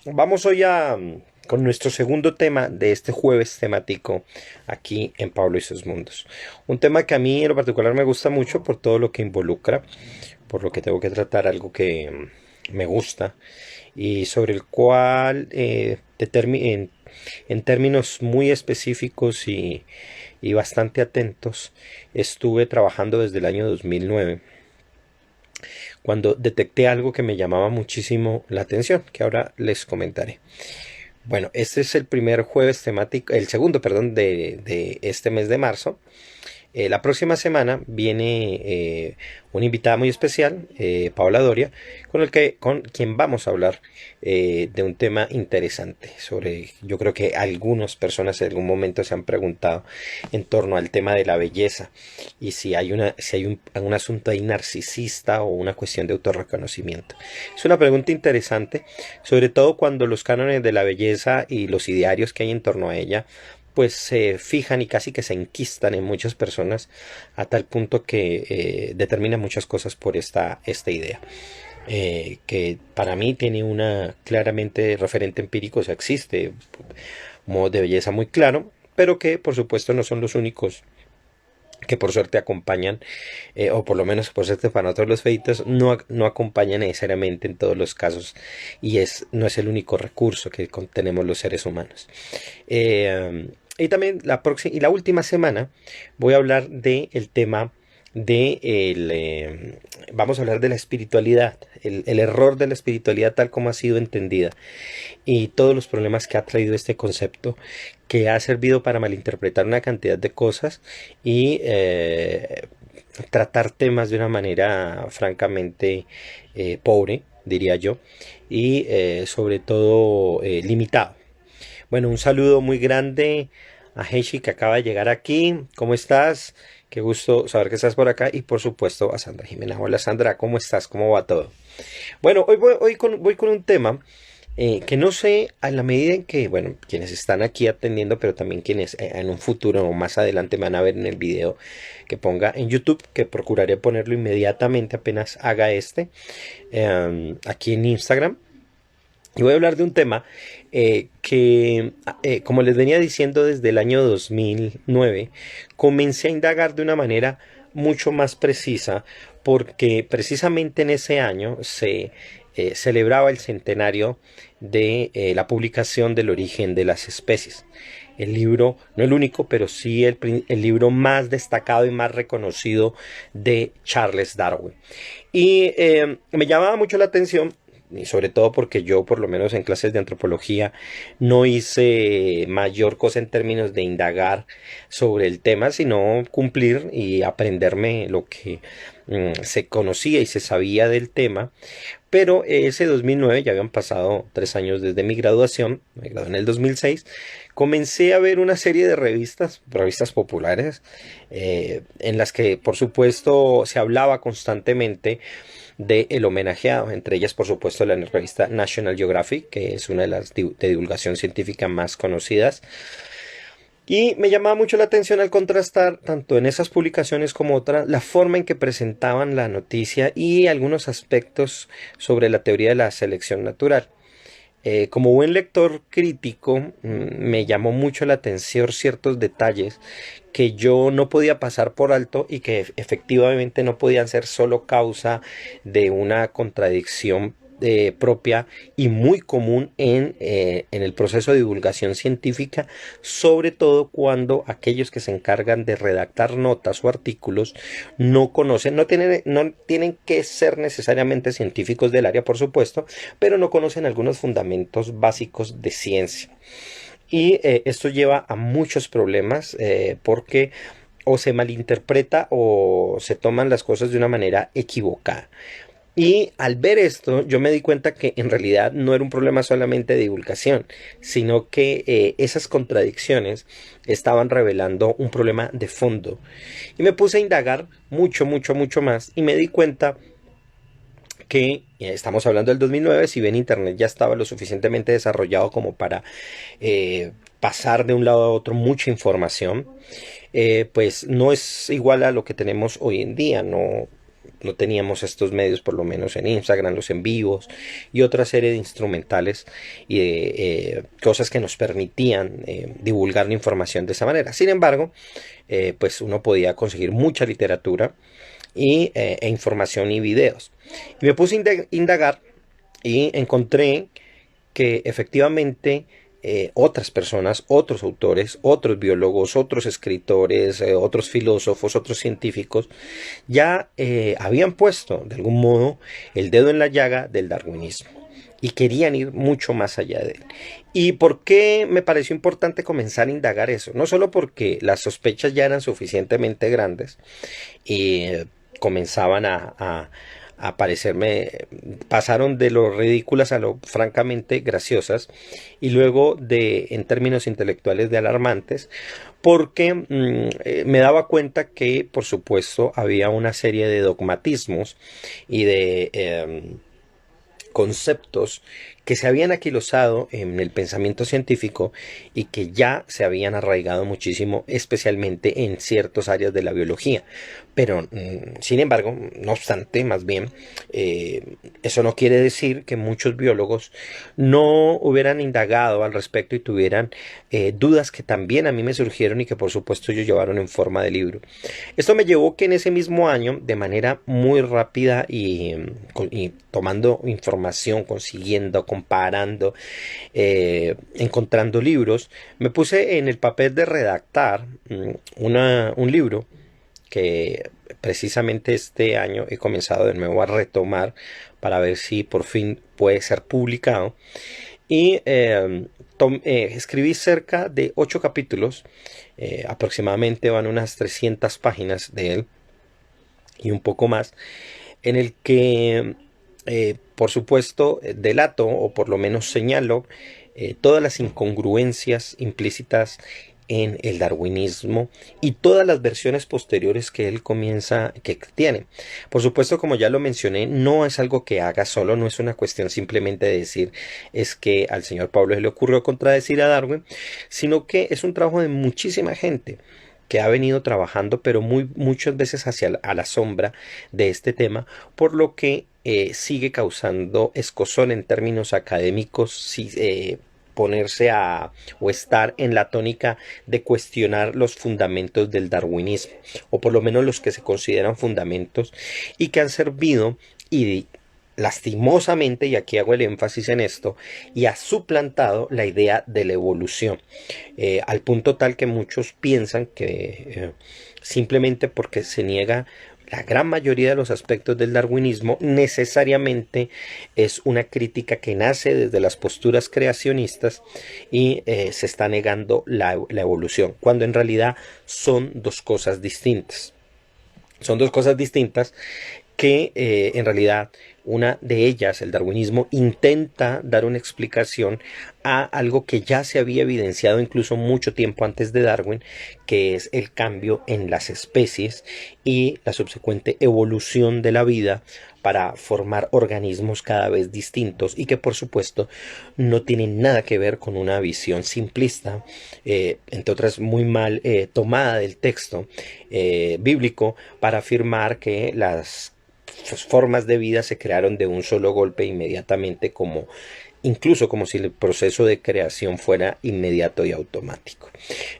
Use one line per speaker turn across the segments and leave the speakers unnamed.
Vamos hoy con nuestro segundo tema de este jueves temático aquí en Pablo y sus mundos. Un tema que a mí en lo particular me gusta mucho por todo lo que involucra, por lo que tengo que tratar algo que me gusta y sobre el cual en términos muy específicos y bastante atentos estuve trabajando desde el año 2009 cuando detecté algo que me llamaba muchísimo la atención, que ahora les comentaré. Bueno, este es el primer jueves temático, el segundo, perdón, de este mes de marzo. La próxima semana viene una invitada muy especial, Paola Doria, con quien vamos a hablar de un tema interesante sobre, yo creo que algunas personas en algún momento se han preguntado en torno al tema de la belleza y si hay un asunto ahí narcisista o una cuestión de autorreconocimiento. Es una pregunta interesante, sobre todo cuando los cánones de la belleza y los idearios que hay en torno a ella pues se fijan y casi que se enquistan en muchas personas a tal punto que determinan muchas cosas por esta idea. Que para mí tiene una claramente referente empírico, o sea, existe un modo de belleza muy claro, pero que por supuesto no son los únicos que por suerte acompañan, o por lo menos por suerte para nosotros los feitos, no acompañan necesariamente en todos los casos y no es el único recurso que tenemos los seres humanos. Y también la próxima y la última semana voy a hablar del tema vamos a hablar de la espiritualidad, el error de la espiritualidad tal como ha sido entendida y todos los problemas que ha traído este concepto que ha servido para malinterpretar una cantidad de cosas y tratar temas de una manera francamente pobre, diría yo, y sobre todo limitado. Bueno, un saludo muy grande a Heishi que acaba de llegar aquí. ¿Cómo estás? Qué gusto saber que estás por acá. Y por supuesto a Sandra Jimena. Hola Sandra, ¿cómo estás? ¿Cómo va todo? Bueno, voy con un tema que no sé a la medida en que, bueno, quienes están aquí atendiendo, pero también quienes en un futuro o más adelante van a ver en el video que ponga en YouTube, que procuraré ponerlo inmediatamente apenas haga aquí en Instagram. Y voy a hablar de un tema como les venía diciendo, desde el año 2009, comencé a indagar de una manera mucho más precisa, porque precisamente en ese año se celebraba el centenario de la publicación del origen de las especies. El libro, no el único, pero sí el libro más destacado y más reconocido de Charles Darwin. Y me llamaba mucho la atención y sobre todo porque yo, por lo menos en clases de antropología, no hice mayor cosa en términos de indagar sobre el tema, sino cumplir y aprenderme lo que se conocía y se sabía del tema. Pero ese 2009, ya habían pasado 3 años desde mi graduación, me gradué en el 2006, comencé a ver una serie de revistas populares, en las que por supuesto se hablaba constantemente de el homenajeado, entre ellas por supuesto la revista National Geographic, que es una de las de divulgación científica más conocidas. Y me llamaba mucho la atención al contrastar, tanto en esas publicaciones como otras, la forma en que presentaban la noticia y algunos aspectos sobre la teoría de la selección natural. Como buen lector crítico, me llamó mucho la atención ciertos detalles que yo no podía pasar por alto y que efectivamente no podían ser solo causa de una contradicción propia y muy común en el proceso de divulgación científica, sobre todo cuando aquellos que se encargan de redactar notas o artículos no conocen, no tienen que ser necesariamente científicos del área, por supuesto, pero no conocen algunos fundamentos básicos de ciencia. Y esto lleva a muchos problemas porque o se malinterpreta o se toman las cosas de una manera equivocada. Y al ver esto, yo me di cuenta que en realidad no era un problema solamente de divulgación, sino que esas contradicciones estaban revelando un problema de fondo. Y me puse a indagar mucho, mucho, mucho más y me di cuenta que estamos hablando del 2009, si bien Internet ya estaba lo suficientemente desarrollado como para pasar de un lado a otro mucha información, pues no es igual a lo que tenemos hoy en día, no, no teníamos estos medios, por lo menos en Instagram, los en vivos y otra serie de instrumentales y de cosas que nos permitían divulgar la información de esa manera. Sin embargo, pues uno podía conseguir mucha literatura e información y videos. Y me puse a indagar y encontré que efectivamente otras personas, otros autores, otros biólogos, otros escritores, otros filósofos, otros científicos, ya habían puesto de algún modo el dedo en la llaga del darwinismo y querían ir mucho más allá de él. ¿Y por qué me pareció importante comenzar a indagar eso? No solo porque las sospechas ya eran suficientemente grandes y comenzaban a parecerme, pasaron de lo ridículas a lo francamente graciosas y luego de, en términos intelectuales, de alarmantes, porque me daba cuenta que, por supuesto, había una serie de dogmatismos y de conceptos que se habían aquilosado en el pensamiento científico y que ya se habían arraigado muchísimo, especialmente en ciertas áreas de la biología. Pero, sin embargo, no obstante, más bien, eso no quiere decir que muchos biólogos no hubieran indagado al respecto y tuvieran dudas que también a mí me surgieron y que por supuesto ellos llevaron en forma de libro. Esto me llevó que en ese mismo año, de manera muy rápida y tomando información, consiguiendo, comparando, encontrando libros, me puse en el papel de redactar un libro que precisamente este año he comenzado de nuevo a retomar para ver si por fin puede ser publicado. Y escribí cerca de 8 capítulos, aproximadamente van unas 300 páginas de él y un poco más, en el que por supuesto delato o por lo menos señalo todas las incongruencias implícitas en el darwinismo y todas las versiones posteriores que él que tiene. Por supuesto, como ya lo mencioné, no es algo que haga solo, no es una cuestión simplemente de decir es que al señor Pablo se le ocurrió contradecir a Darwin, sino que es un trabajo de muchísima gente que ha venido trabajando, pero muchas veces a la sombra de este tema, por lo que sigue causando escozor en términos académicos, ponerse o estar en la tónica de cuestionar los fundamentos del darwinismo, o por lo menos los que se consideran fundamentos y que han servido y lastimosamente, y aquí hago el énfasis en esto, y ha suplantado la idea de la evolución, al punto tal que muchos piensan que simplemente porque se niega la gran mayoría de los aspectos del darwinismo, necesariamente es una crítica que nace desde las posturas creacionistas y se está negando la evolución, cuando en realidad son dos cosas distintas. Son dos cosas distintas que en realidad una de ellas, el darwinismo, intenta dar una explicación a algo que ya se había evidenciado incluso mucho tiempo antes de Darwin, que es el cambio en las especies y la subsecuente evolución de la vida para formar organismos cada vez distintos y que por supuesto no tienen nada que ver con una visión simplista, entre otras muy mal tomada del texto bíblico para afirmar que las formas de vida se crearon de un solo golpe inmediatamente, incluso como si el proceso de creación fuera inmediato y automático.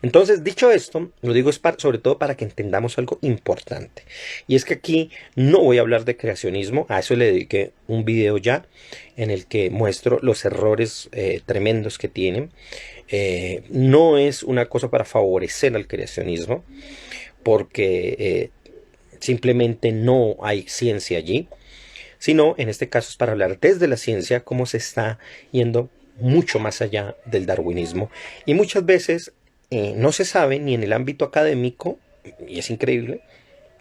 Entonces, dicho esto, lo digo sobre todo para que entendamos algo importante, y es que aquí no voy a hablar de creacionismo, a eso le dediqué un video ya en el que muestro los errores tremendos que tienen. No es una cosa para favorecer al creacionismo, porque simplemente no hay ciencia allí, sino en este caso es para hablar desde la ciencia cómo se está yendo mucho más allá del darwinismo y muchas veces no se sabe ni en el ámbito académico, y es increíble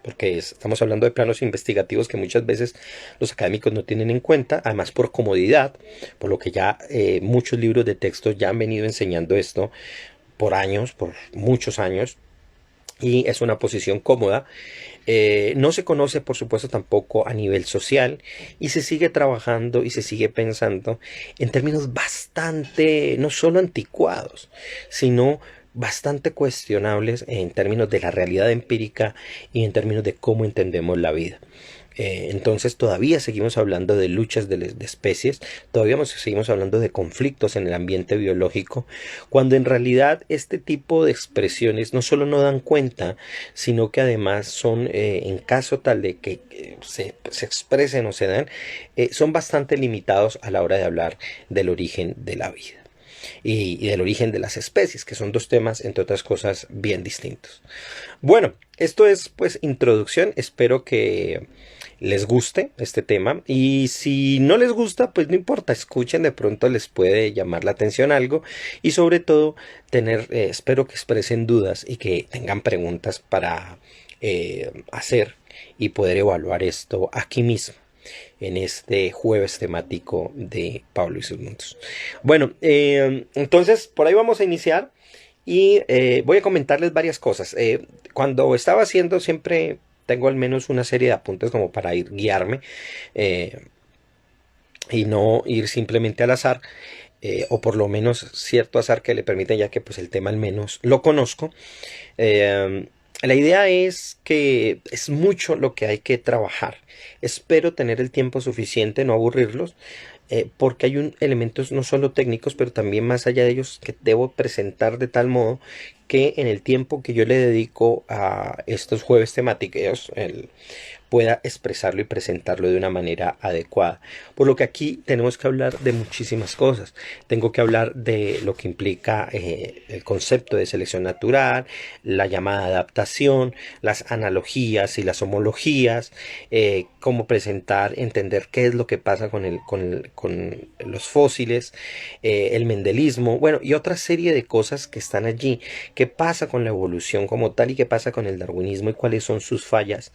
porque estamos hablando de planos investigativos que muchas veces los académicos no tienen en cuenta, además por comodidad, por lo que ya muchos libros de texto ya han venido enseñando esto por años, por muchos años, y es una posición cómoda. No se conoce, por supuesto, tampoco a nivel social y se sigue trabajando y se sigue pensando en términos bastante, no solo anticuados, sino bastante cuestionables en términos de la realidad empírica y en términos de cómo entendemos la vida. Entonces todavía seguimos hablando de luchas de especies, todavía seguimos hablando de conflictos en el ambiente biológico, cuando en realidad este tipo de expresiones no solo no dan cuenta, sino que además son, en caso tal de que se expresen o se dan, son bastante limitados a la hora de hablar del origen de la vida y del origen de las especies, que son dos temas, entre otras cosas, bien distintos. Bueno, esto es pues introducción, espero que les guste este tema y si no les gusta pues no importa, escuchen, de pronto les puede llamar la atención algo y sobre todo tener, espero que expresen dudas y que tengan preguntas para hacer y poder evaluar esto aquí mismo en este jueves temático de Pablo y sus mundos. Bueno, entonces por ahí vamos a iniciar y voy a comentarles varias cosas. Cuando estaba haciendo siempre tengo al menos una serie de apuntes como para ir guiarme eh, y no ir simplemente al azar. O por lo menos cierto azar que le permite, ya que pues el tema al menos lo conozco. La idea es que es mucho lo que hay que trabajar. Espero tener el tiempo suficiente, no aburrirlos, porque hay elementos no solo técnicos, pero también más allá de ellos que debo presentar de tal modo que en el tiempo que yo le dedico a estos jueves temáticos, pueda expresarlo y presentarlo de una manera adecuada. Por lo que aquí tenemos que hablar de muchísimas cosas. Tengo que hablar de lo que implica el concepto de selección natural, la llamada adaptación, las analogías y las homologías, cómo presentar, entender qué es lo que pasa con los fósiles, el mendelismo, bueno, y otra serie de cosas que están allí, qué pasa con la evolución como tal y qué pasa con el darwinismo y cuáles son sus fallas.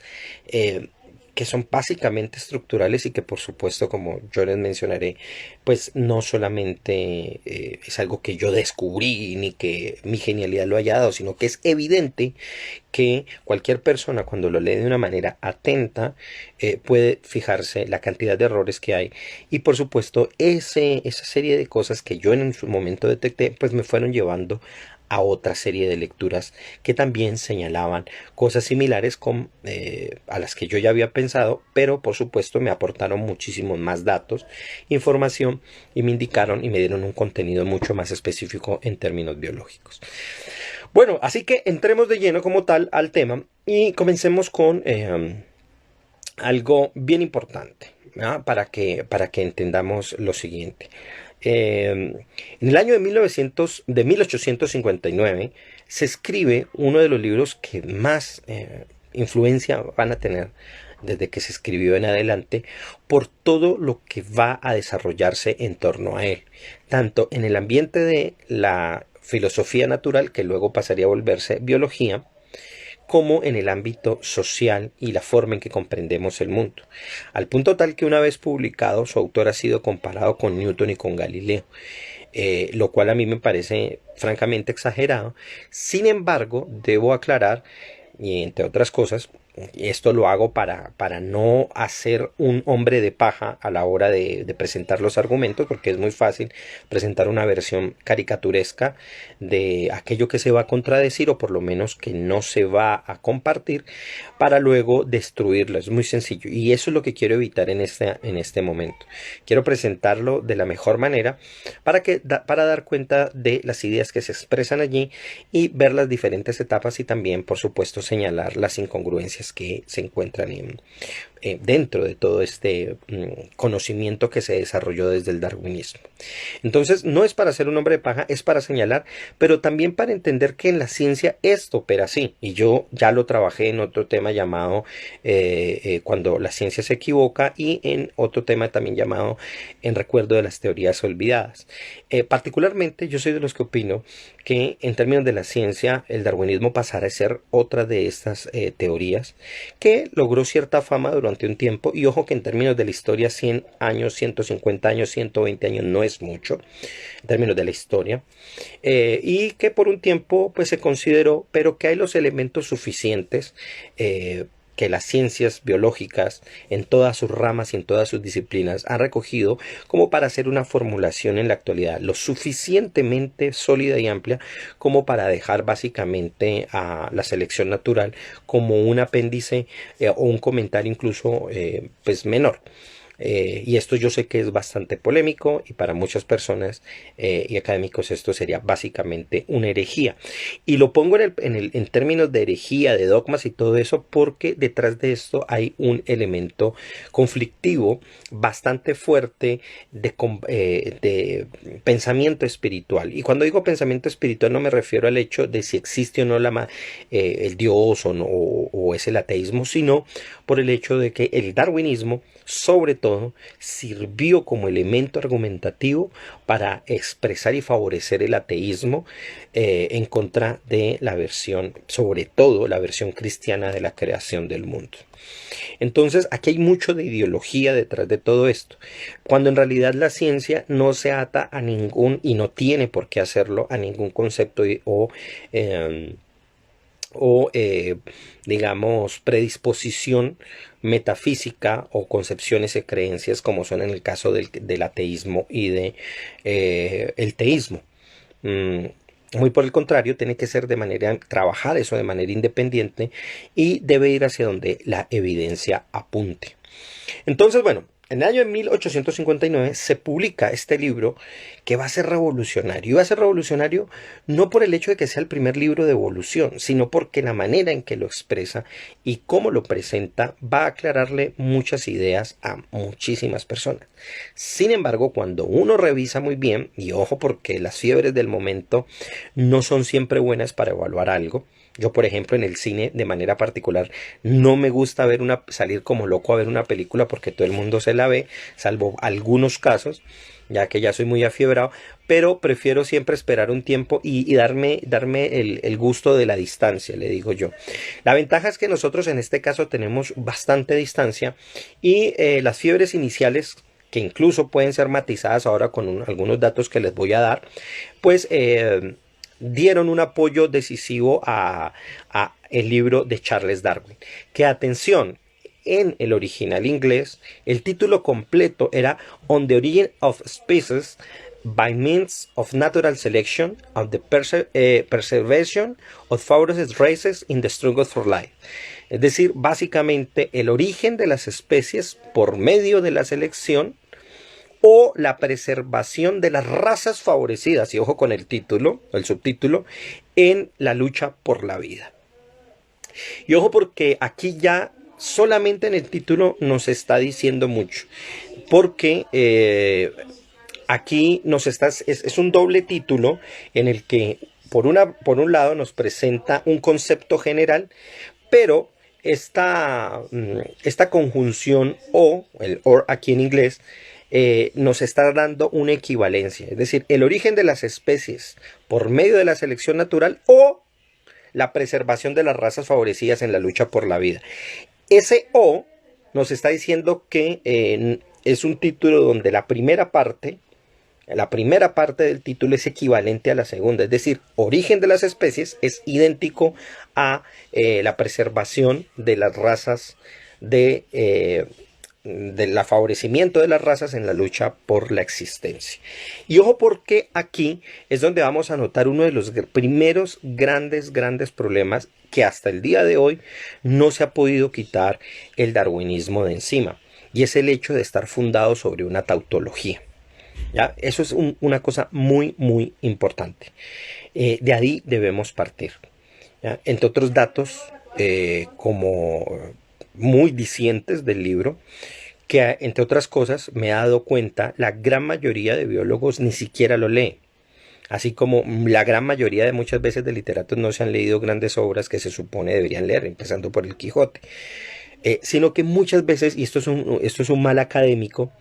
Que son básicamente estructurales y que por supuesto, como yo les mencionaré, pues no solamente es algo que yo descubrí ni que mi genialidad lo haya dado, sino que es evidente que cualquier persona cuando lo lee de una manera atenta puede fijarse la cantidad de errores que hay y por supuesto esa serie de cosas que yo en su momento detecté pues me fueron llevando a otra serie de lecturas que también señalaban cosas similares a las que yo ya había pensado, pero por supuesto me aportaron muchísimos más datos, información y me indicaron y me dieron un contenido mucho más específico en términos biológicos. Bueno, así que entremos de lleno como tal al tema y comencemos con algo bien importante, ¿no? Para que entendamos lo siguiente. En el año de 1859 se escribe uno de los libros que más influencia van a tener desde que se escribió en adelante por todo lo que va a desarrollarse en torno a él, tanto en el ambiente de la filosofía natural, que luego pasaría a volverse biología, como en el ámbito social y la forma en que comprendemos el mundo, al punto tal que una vez publicado su autor ha sido comparado con Newton y con Galileo, lo cual a mí me parece francamente exagerado. Sin embargo, debo aclarar, y entre otras cosas, y esto lo hago para no hacer un hombre de paja a la hora de presentar los argumentos, porque es muy fácil presentar una versión caricaturesca de aquello que se va a contradecir o por lo menos que no se va a compartir para luego destruirlo. Es muy sencillo y eso es lo que quiero evitar en este momento. Quiero presentarlo de la mejor manera para dar cuenta de las ideas que se expresan allí y ver las diferentes etapas y también, por supuesto, señalar las incongruencias que se encuentran dentro de todo este conocimiento que se desarrolló desde el darwinismo. Entonces, no es para ser un hombre de paja, es para señalar, pero también para entender que en la ciencia esto opera así. Y yo ya lo trabajé en otro tema llamado cuando la ciencia se equivoca y en otro tema también llamado en recuerdo de las teorías olvidadas. Particularmente, yo soy de los que opino que en términos de la ciencia el darwinismo pasará a ser otra de estas teorías que logró cierta fama durante un tiempo y ojo que en términos de la historia 100 años, 150 años, 120 años no es mucho en términos de la historia y que por un tiempo pues se consideró pero que hay los elementos suficientes que las ciencias biológicas en todas sus ramas y en todas sus disciplinas han recogido como para hacer una formulación en la actualidad lo suficientemente sólida y amplia como para dejar básicamente a la selección natural como un apéndice o un comentario incluso pues menor. Y esto yo sé que es bastante polémico y para muchas personas y académicos esto sería básicamente una herejía. Y lo pongo en términos de herejía, de dogmas y todo eso porque detrás de esto hay un elemento conflictivo bastante fuerte de pensamiento espiritual. Y cuando digo pensamiento espiritual no me refiero al hecho de si existe o no el Dios o, no, o es el ateísmo, sino por el hecho de que el darwinismo sobre todo sirvió como elemento argumentativo para expresar y favorecer el ateísmo en contra de la versión, sobre todo la versión cristiana de la creación del mundo. Entonces aquí hay mucho de ideología detrás de todo esto, cuando en realidad la ciencia no se ata a ningún, y no tiene por qué hacerlo, a ningún concepto digamos, predisposición metafísica o concepciones y creencias como son en el caso del ateísmo y de el teísmo. Muy por el contrario, tiene que ser trabajar eso de manera independiente y debe ir hacia donde la evidencia apunte. Entonces, bueno, en el año de 1859 se publica este libro que va a ser revolucionario. Y va a ser revolucionario no por el hecho de que sea el primer libro de evolución, sino porque la manera en que lo expresa y cómo lo presenta va a aclararle muchas ideas a muchísimas personas. Sin embargo, cuando uno revisa muy bien, y ojo porque las fiebres del momento no son siempre buenas para evaluar algo. Yo, por ejemplo, en el cine, de manera particular, no me gusta salir como loco a ver una película porque todo el mundo se la ve, salvo algunos casos, ya que ya soy muy afiebrado, pero prefiero siempre esperar un tiempo y darme el gusto de la distancia, le digo yo. La ventaja es que nosotros en este caso tenemos bastante distancia y las fiebres iniciales, que incluso pueden ser matizadas ahora con algunos datos que les voy a dar, pues dieron un apoyo decisivo a el libro de Charles Darwin. Que atención, en el original inglés, el título completo era On the Origin of Species by Means of Natural Selection of the Preservation of Forest Races in the Struggle for Life. Es decir, básicamente el origen de las especies por medio de la selección o la preservación de las razas favorecidas, y ojo con el subtítulo, en la lucha por la vida. Y ojo porque aquí ya solamente en el título nos está diciendo mucho, porque aquí es un doble título en el que por un lado nos presenta un concepto general, pero esta conjunción o, el or aquí en inglés, nos está dando una equivalencia, es decir, el origen de las especies por medio de la selección natural o la preservación de las razas favorecidas en la lucha por la vida. Ese o nos está diciendo que es un título donde la primera parte del título es equivalente a la segunda, es decir, origen de las especies es idéntico a la preservación de las razas del favorecimiento de las razas en la lucha por la existencia. Y ojo porque aquí es donde vamos a notar uno de los primeros grandes problemas que hasta el día de hoy no se ha podido quitar el darwinismo de encima, y es el hecho de estar fundado sobre una tautología. ¿Ya? Eso es una cosa muy importante. De ahí debemos partir. ¿Ya? Entre otros datos, como muy dicientes del libro, que entre otras cosas me he dado cuenta, la gran mayoría de biólogos ni siquiera lo leen. Así como la gran mayoría de muchas veces de literatos no se han leído grandes obras que se supone deberían leer, empezando por el Quijote. Sino que muchas veces, y esto es un mal académico,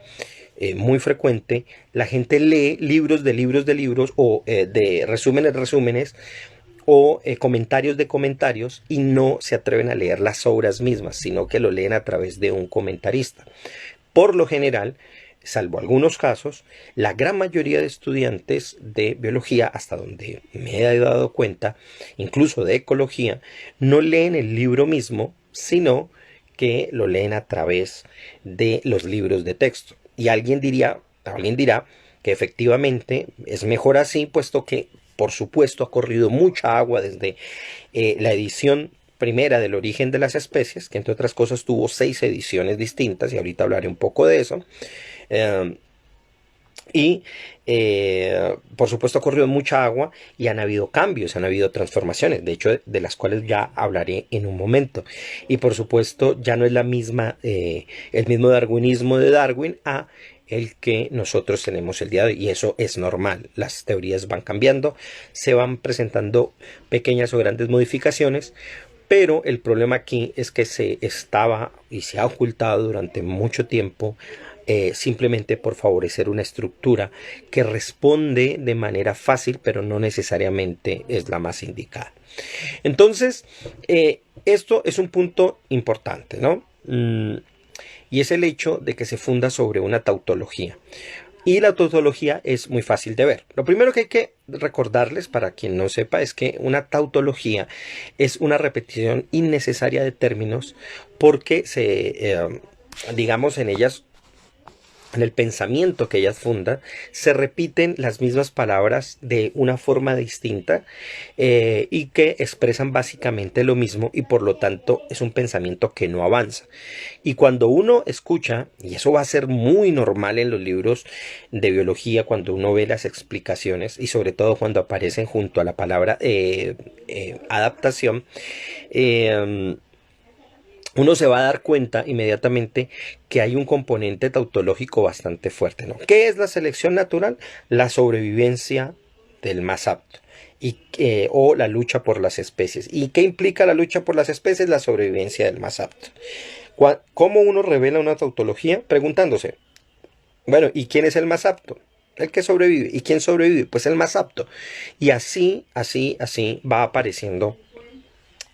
muy frecuente, la gente lee libros de libros o de resúmenes o comentarios de comentarios y no se atreven a leer las obras mismas, sino que lo leen a través de un comentarista. Por lo general, salvo algunos casos, la gran mayoría de estudiantes de biología, hasta donde me he dado cuenta, incluso de ecología, no leen el libro mismo, sino que lo leen a través de los libros de texto. Y alguien dirá que efectivamente es mejor así, puesto que, por supuesto, ha corrido mucha agua desde la edición primera del Origen de las Especies, que entre otras cosas tuvo 6 ediciones distintas, y ahorita hablaré un poco de eso. Y por supuesto ha corrido mucha agua y han habido cambios, han habido transformaciones, de hecho de las cuales ya hablaré en un momento. Y por supuesto ya no es la misma, el mismo darwinismo de Darwin a el que nosotros tenemos el día de hoy, y eso es normal. Las teorías van cambiando, se van presentando pequeñas o grandes modificaciones, pero el problema aquí es que se estaba y se ha ocultado durante mucho tiempo simplemente por favorecer una estructura que responde de manera fácil, pero no necesariamente es la más indicada. Entonces, esto es un punto importante, ¿no? Y es el hecho de que se funda sobre una tautología. Y la tautología es muy fácil de ver. Lo primero que hay que recordarles, para quien no sepa, es que una tautología es una repetición innecesaria de términos, porque digamos, en ellas, en el pensamiento que ellas fundan, se repiten las mismas palabras de una forma distinta y que expresan básicamente lo mismo, y por lo tanto es un pensamiento que no avanza. Y cuando uno escucha, y eso va a ser muy normal en los libros de biología, cuando uno ve las explicaciones y sobre todo cuando aparecen junto a la palabra adaptación, uno se va a dar cuenta inmediatamente que hay un componente tautológico bastante fuerte, ¿no? ¿Qué es la selección natural? La sobrevivencia del más apto, o la lucha por las especies. ¿Y qué implica la lucha por las especies? La sobrevivencia del más apto. ¿Cómo uno revela una tautología? Preguntándose, bueno, ¿y quién es el más apto? El que sobrevive. ¿Y quién sobrevive? Pues el más apto. Y así va apareciendo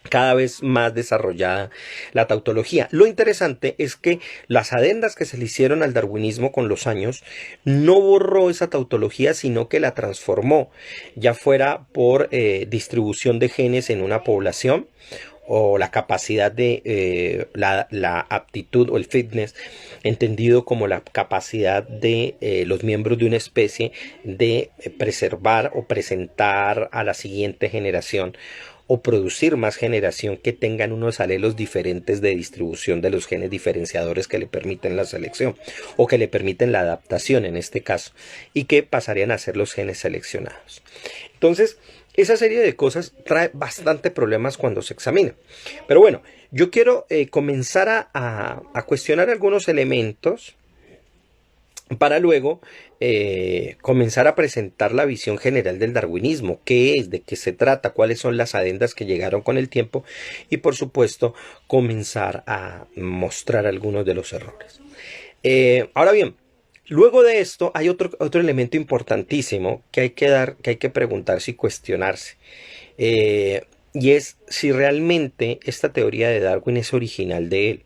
cada vez más desarrollada la tautología. Lo interesante es que las adendas que se le hicieron al darwinismo con los años no borró esa tautología, sino que la transformó, ya fuera por distribución de genes en una población, o la capacidad de la aptitud o el fitness, entendido como la capacidad de los miembros de una especie de preservar o presentar a la siguiente generación, o producir más generación que tengan unos alelos diferentes de distribución de los genes diferenciadores que le permiten la selección, o que le permiten la adaptación en este caso, y que pasarían a ser los genes seleccionados. Entonces, esa serie de cosas trae bastante problemas cuando se examina. Pero bueno, yo quiero comenzar a cuestionar algunos elementos para luego comenzar a presentar la visión general del darwinismo, qué es, de qué se trata, cuáles son las adendas que llegaron con el tiempo, y por supuesto comenzar a mostrar algunos de los errores. Ahora bien, luego de esto hay otro elemento importantísimo que hay que preguntarse y cuestionarse. Y es si realmente esta teoría de Darwin es original de él.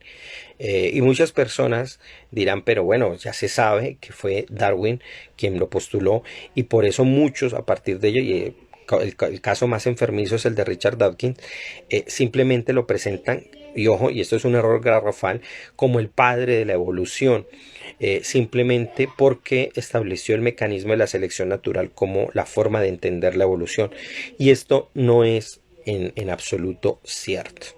Y muchas personas dirán, pero bueno, ya se sabe que fue Darwin quien lo postuló, y por eso muchos a partir de ello, y el caso más enfermizo es el de Richard Dawkins, simplemente lo presentan, y ojo, y esto es un error garrafal, como el padre de la evolución, simplemente porque estableció el mecanismo de la selección natural como la forma de entender la evolución, y esto no es en absoluto cierto.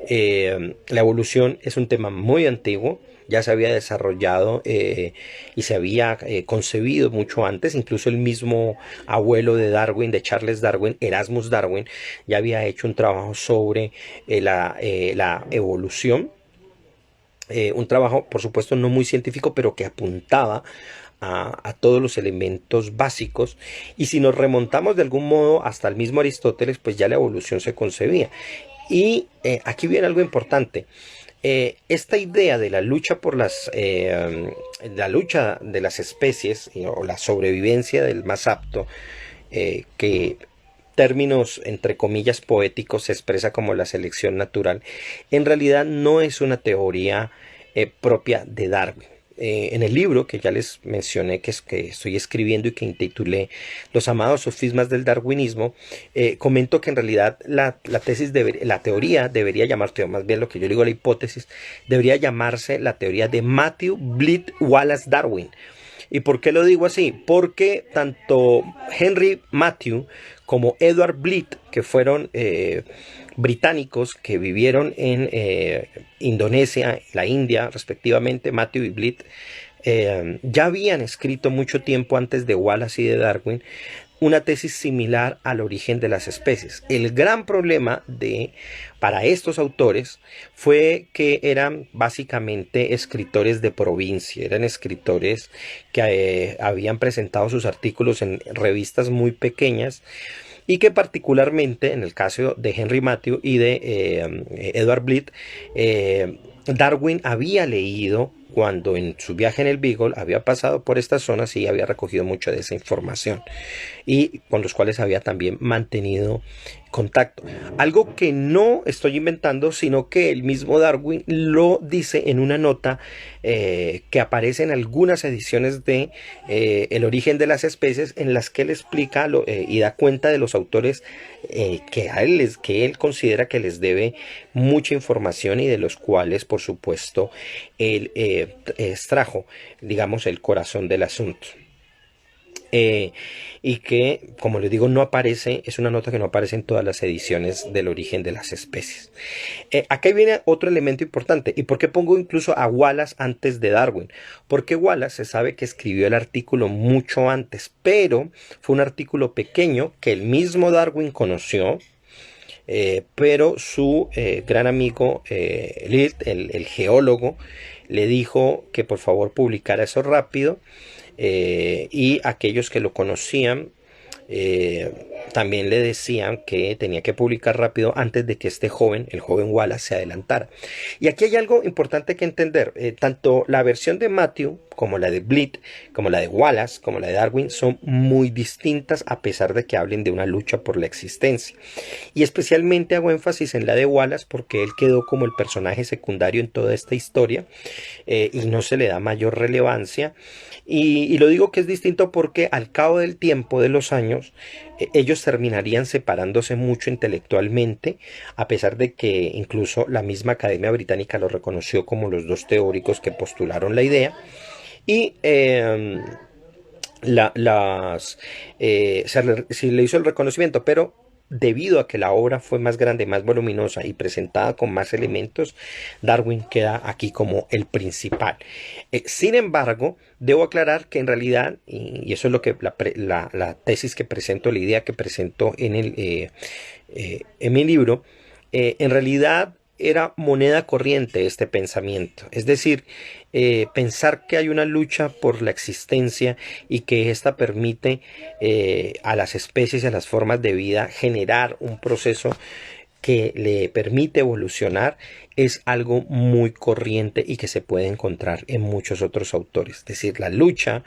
La evolución es un tema muy antiguo, ya se había desarrollado y se había concebido mucho antes. Incluso el mismo abuelo de Darwin, de Charles Darwin, Erasmus Darwin, ya había hecho un trabajo sobre la evolución, un trabajo por supuesto no muy científico, pero que apuntaba a todos los elementos básicos. Y si nos remontamos de algún modo hasta el mismo Aristóteles, pues ya la evolución se concebía. Y aquí viene algo importante. Esta idea de la lucha por la lucha de las especies, o la sobrevivencia del más apto, que términos entre comillas poéticos se expresa como la selección natural, en realidad no es una teoría propia de Darwin. en el libro que ya les mencioné que estoy escribiendo y que intitulé Los amados sofismas del darwinismo, comento que en realidad la teoría debería llamarse, o más bien lo que yo digo, la hipótesis, debería llamarse la teoría de Matthew Bleat Wallace Darwin. ¿Y por qué lo digo así? Porque tanto Henry Matthew como Edward Bleat, que fueron británicos que vivieron en Indonesia, la India, respectivamente, Matthew y Bleat, ya habían escrito mucho tiempo antes de Wallace y de Darwin una tesis similar al origen de las especies. El gran problema para estos autores fue que eran básicamente escritores de provincia, eran escritores que habían presentado sus artículos en revistas muy pequeñas y que particularmente en el caso de Henry Matthew y de Edward Bleat, Darwin había leído cuando en su viaje en el Beagle había pasado por estas zonas y había recogido mucha de esa información y con los cuales había también mantenido contacto. Algo que no estoy inventando, sino que el mismo Darwin lo dice en una nota que aparece en algunas ediciones de El origen de las especies, en las que él explica y da cuenta de los autores que él considera que les debe mucha información y de los cuales, por supuesto, él extrajo, digamos, el corazón del asunto. Y que, como les digo, no aparece, es una nota que no aparece en todas las ediciones del origen de las especies. Acá viene otro elemento importante. ¿Y por qué pongo incluso a Wallace antes de Darwin? Porque Wallace se sabe que escribió el artículo mucho antes, pero fue un artículo pequeño que el mismo Darwin conoció. Pero su gran amigo el geólogo le dijo que por favor publicara eso rápido, y aquellos que lo conocían también le decían que tenía que publicar rápido antes de que el joven Wallace, se adelantara. Y aquí hay algo importante que entender. Tanto la versión de Matthew como la de Bleat, como la de Wallace, como la de Darwin, son muy distintas a pesar de que hablen de una lucha por la existencia. Y especialmente hago énfasis en la de Wallace porque él quedó como el personaje secundario en toda esta historia, y no se le da mayor relevancia. Y lo digo que es distinto porque al cabo del tiempo, de los años, ellos terminarían separándose mucho intelectualmente, a pesar de que incluso la misma Academia Británica los reconoció como los dos teóricos que postularon la idea. Y se le hizo el reconocimiento, pero debido a que la obra fue más grande, más voluminosa y presentada con más elementos, Darwin queda aquí como el principal. Sin embargo, debo aclarar que en realidad, y eso es lo que la tesis que presento, la idea que presento en mi libro, en realidad era moneda corriente este pensamiento. Es decir, pensar que hay una lucha por la existencia y que ésta permite a las especies y a las formas de vida generar un proceso que le permite evolucionar, es algo muy corriente y que se puede encontrar en muchos otros autores. Es decir, la lucha,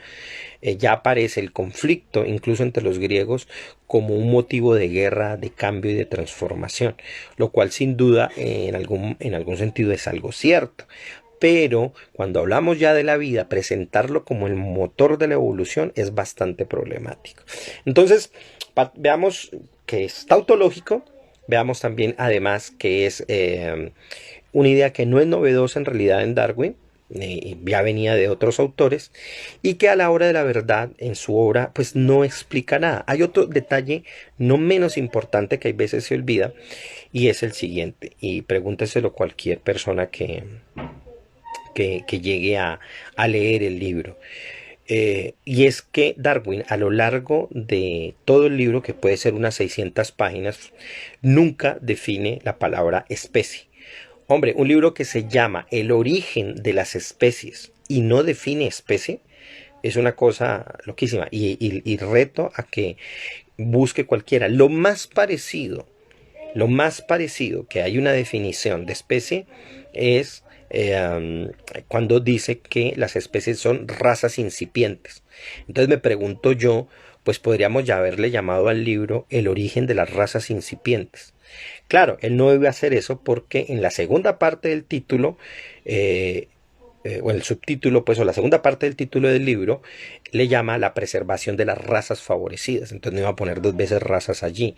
ya aparece el conflicto, incluso entre los griegos, como un motivo de guerra, de cambio y de transformación, lo cual sin duda en algún sentido es algo cierto. Pero cuando hablamos ya de la vida, presentarlo como el motor de la evolución es bastante problemático. Entonces, veamos que es tautológico. Veamos también, además, que es una idea que no es novedosa en realidad en Darwin, ya venía de otros autores, y que a la hora de la verdad en su obra pues no explica nada. Hay otro detalle no menos importante que a veces se olvida, y es el siguiente, y pregúnteselo cualquier persona que llegue a leer el libro. Y es que Darwin, a lo largo de todo el libro, que puede ser unas 600 páginas, nunca define la palabra especie. Hombre, un libro que se llama El origen de las especies y no define especie, es una cosa loquísima. Y reto a que busque cualquiera. Lo más parecido que hay una definición de especie es cuando dice que las especies son razas incipientes. Entonces me pregunto yo, pues podríamos ya haberle llamado al libro El origen de las razas incipientes. Claro, él no debe hacer eso porque en la segunda parte del título o el subtítulo, pues, o la segunda parte del título del libro, le llama la preservación de las razas favorecidas. Entonces no iba a poner dos veces razas allí.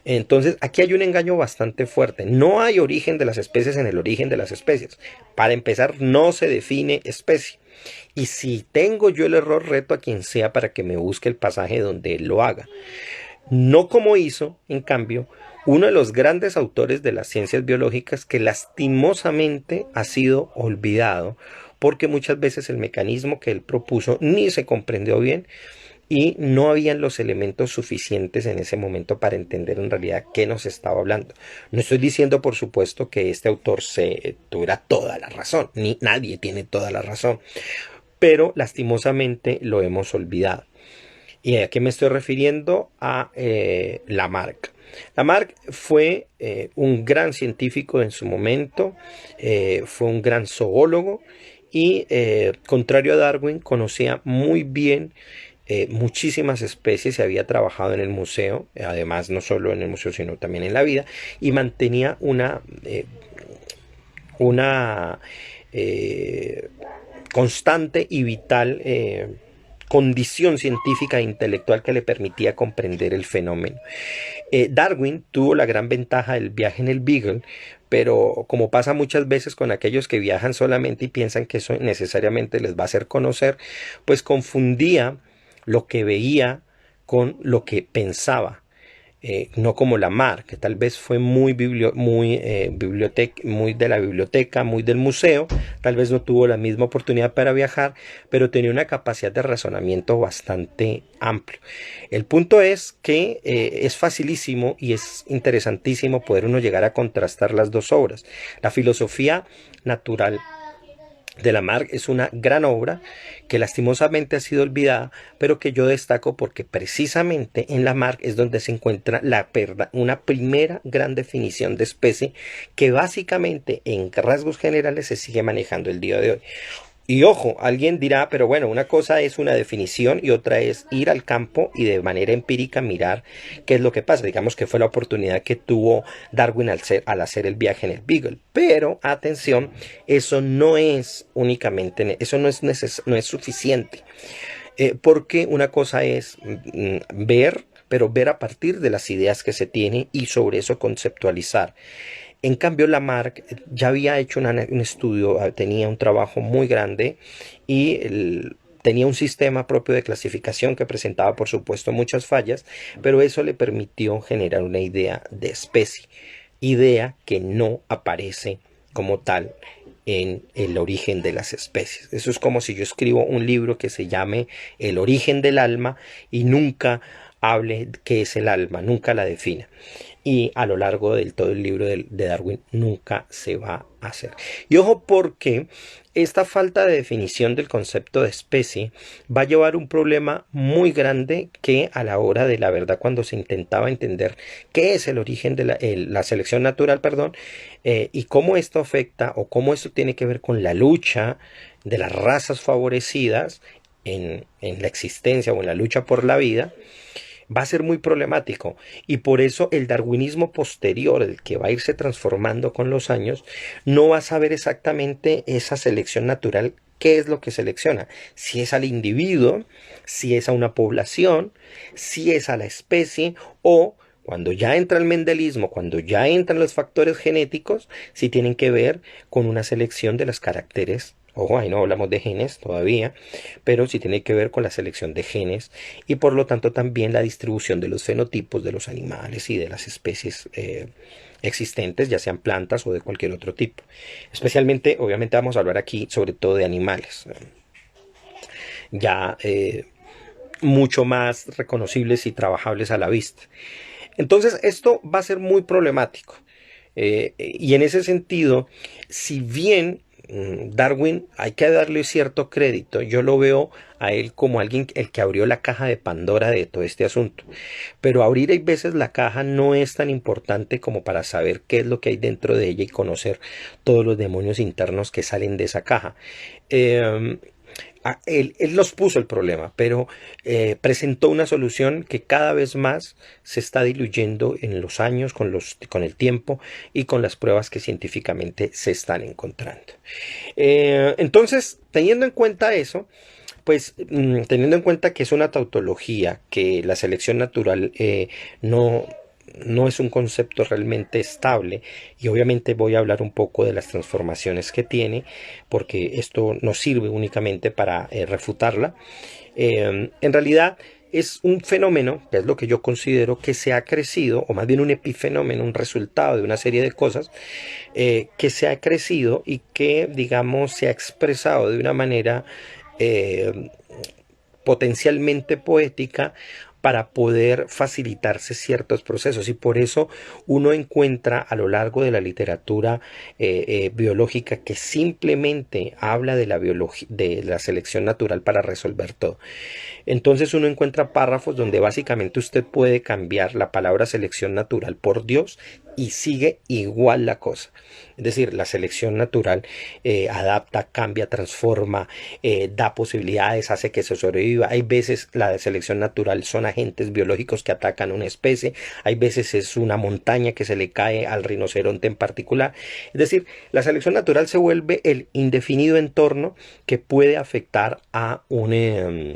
Entonces aquí hay un engaño bastante fuerte. No hay origen de las especies en el origen de las especies. Para empezar, no se define especie. Y si tengo yo el error, reto a quien sea para que me busque el pasaje donde él lo haga. No como hizo, en cambio, uno de los grandes autores de las ciencias biológicas que lastimosamente ha sido olvidado porque muchas veces el mecanismo que él propuso ni se comprendió bien y no habían los elementos suficientes en ese momento para entender en realidad qué nos estaba hablando. No estoy diciendo, por supuesto, que este autor se tuviera toda la razón, ni nadie tiene toda la razón, pero lastimosamente lo hemos olvidado. ¿Y a qué me estoy refiriendo? A Lamarck. Lamarck fue un gran científico en su momento, fue un gran zoólogo y, contrario a Darwin, conocía muy bien muchísimas especies y había trabajado en el museo, además no solo en el museo sino también en la vida, y mantenía una constante y vital condición científica e intelectual que le permitía comprender el fenómeno. Darwin tuvo la gran ventaja del viaje en el Beagle, pero como pasa muchas veces con aquellos que viajan solamente y piensan que eso necesariamente les va a hacer conocer, pues confundía lo que veía con lo que pensaba. No como Lamarck, que tal vez fue muy muy de la biblioteca, muy del museo, tal vez no tuvo la misma oportunidad para viajar, pero tenía una capacidad de razonamiento bastante amplio. El punto es que es facilísimo y es interesantísimo poder uno llegar a contrastar las dos obras. La filosofía natural de Lamarck es una gran obra que lastimosamente ha sido olvidada, pero que yo destaco porque precisamente en Lamarck es donde se encuentra una primera gran definición de especie que básicamente en rasgos generales se sigue manejando el día de hoy. Y ojo, alguien dirá, pero bueno, una cosa es una definición y otra es ir al campo y de manera empírica mirar qué es lo que pasa. Digamos que fue la oportunidad que tuvo Darwin al hacer el viaje en el Beagle. Pero atención, eso no es únicamente, eso no es suficiente. Porque una cosa es ver, pero ver a partir de las ideas que se tienen y sobre eso conceptualizar. En cambio, Lamarck ya había hecho un estudio, tenía un trabajo muy grande y tenía un sistema propio de clasificación que presentaba, por supuesto, muchas fallas, pero eso le permitió generar una idea de especie, idea que no aparece como tal en el origen de las especies. Eso es como si yo escribo un libro que se llame El origen del alma y nunca hable qué es el alma, nunca la defina. Y a lo largo del todo el libro de Darwin nunca se va a hacer. Y ojo, porque esta falta de definición del concepto de especie va a llevar un problema muy grande que a la hora de la verdad, cuando se intentaba entender qué es el origen de la selección natural, perdón, y cómo esto afecta o cómo esto tiene que ver con la lucha de las razas favorecidas en la existencia o en la lucha por la vida, va a ser muy problemático y por eso el darwinismo posterior, el que va a irse transformando con los años, no va a saber exactamente esa selección natural qué es lo que selecciona, si es al individuo, si es a una población, si es a la especie o cuando ya entra el mendelismo, cuando ya entran los factores genéticos, si tienen que ver con una selección de los caracteres. Ojo, ahí no hablamos de genes todavía, pero sí tiene que ver con la selección de genes y por lo tanto también la distribución de los fenotipos de los animales y de las especies existentes, ya sean plantas o de cualquier otro tipo. Especialmente, obviamente vamos a hablar aquí sobre todo de animales, ya mucho más reconocibles y trabajables a la vista. Entonces esto va a ser muy problemático. Y en ese sentido, si bien Darwin hay que darle cierto crédito, yo lo veo a él como alguien el que abrió la caja de Pandora de todo este asunto, pero abrir hay veces la caja no es tan importante como para saber qué es lo que hay dentro de ella y conocer todos los demonios internos que salen de esa caja. él nos puso el problema, pero presentó una solución que cada vez más se está diluyendo en los años, con el tiempo y con las pruebas que científicamente se están encontrando. Entonces, teniendo en cuenta eso, pues teniendo en cuenta que es una tautología, que la selección natural no, no es un concepto realmente estable, y obviamente voy a hablar un poco de las transformaciones que tiene, porque esto no sirve únicamente para refutarla. En realidad es un fenómeno, que es lo que yo considero que se ha crecido, o más bien un epifenómeno, un resultado de una serie de cosas que se ha crecido y que, digamos, se ha expresado de una manera eh, potencialmente poética para poder facilitarse ciertos procesos, y por eso uno encuentra a lo largo de la literatura biológica que simplemente habla de de la selección natural para resolver todo. Entonces uno encuentra párrafos donde básicamente usted puede cambiar la palabra selección natural por Dios y sigue igual la cosa. Es decir, la selección natural adapta, cambia, transforma, da posibilidades, hace que se sobreviva. Hay veces la selección natural son agentes biológicos que atacan una especie, hay veces es una montaña que se le cae al rinoceronte en particular. Es decir, la selección natural se vuelve el indefinido entorno que puede afectar a una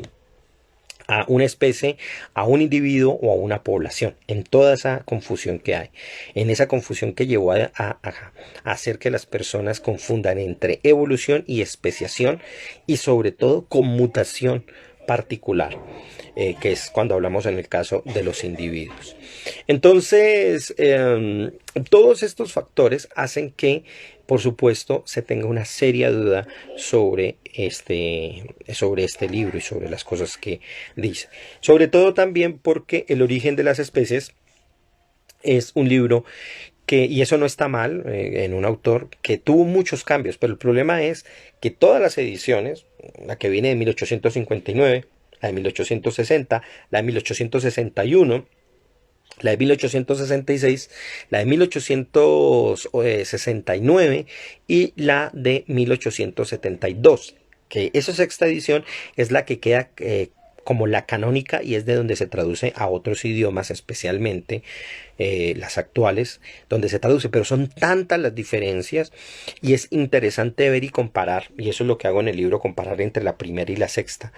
especie, a un individuo o a una población, en toda esa confusión que hay, en esa confusión que llevó a hacer que las personas confundan entre evolución y especiación, y sobre todo conmutación particular, que es cuando hablamos en el caso de los individuos. Entonces, todos estos factores hacen que, por supuesto, se tenga una seria duda sobre este libro y sobre las cosas que dice. Sobre todo también porque El origen de las especies es un libro que, y eso no está mal en un autor que tuvo muchos cambios, pero el problema es que todas las ediciones, la que viene de 1859, la de 1860, la de 1861, la de 1866, la de 1869 y la de 1872, que esa sexta edición es la que queda como la canónica, y es de donde se traduce a otros idiomas, especialmente las actuales, donde se traduce, pero son tantas las diferencias y es interesante ver y comparar, y eso es lo que hago en el libro, comparar entre la primera y la sexta.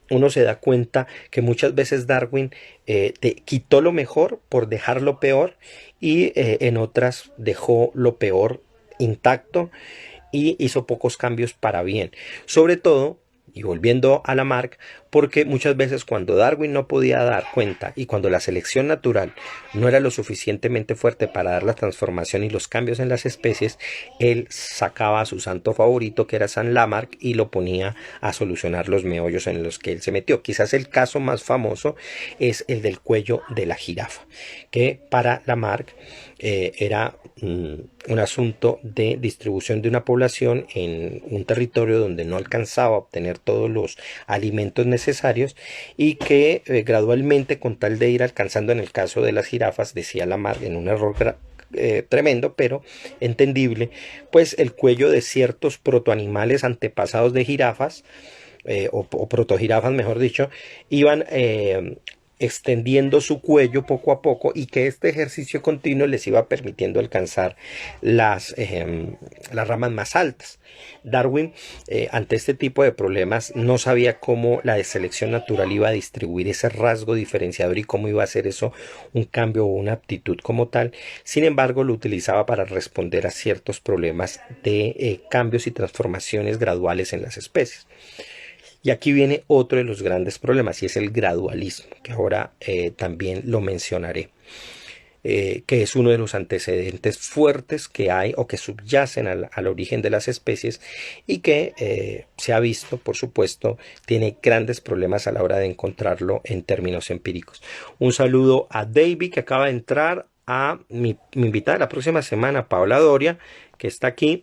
Uno se da cuenta que muchas veces Darwin te quitó lo mejor por dejar lo peor, y en otras dejó lo peor intacto y hizo pocos cambios para bien. Sobre todo, y volviendo a Lamarck, porque muchas veces cuando Darwin no podía dar cuenta y cuando la selección natural no era lo suficientemente fuerte para dar la transformación y los cambios en las especies, él sacaba a su santo favorito, que era San Lamarck, y lo ponía a solucionar los meollos en los que él se metió. Quizás el caso más famoso es el del cuello de la jirafa, que para Lamarck era un asunto de distribución de una población en un territorio donde no alcanzaba a obtener todos los alimentos necesarios, y que gradualmente, con tal de ir alcanzando, en el caso de las jirafas, decía Lamarck, en un error tremendo pero entendible, pues el cuello de ciertos protoanimales antepasados de jirafas, o protojirafas mejor dicho, iban extendiendo su cuello poco a poco, y que este ejercicio continuo les iba permitiendo alcanzar las ramas más altas. Darwin, ante este tipo de problemas, no sabía cómo la selección natural iba a distribuir ese rasgo diferenciador y cómo iba a hacer eso un cambio o una aptitud como tal. Sin embargo, lo utilizaba para responder a ciertos problemas de cambios y transformaciones graduales en las especies. Y aquí viene otro de los grandes problemas, y es el gradualismo, que ahora también lo mencionaré, que es uno de los antecedentes fuertes que hay o que subyacen al origen de las especies, y que se ha visto, por supuesto, tiene grandes problemas a la hora de encontrarlo en términos empíricos. Un saludo a David, que acaba de entrar, a mi invitada de la próxima semana, Paola Doria, que está aquí.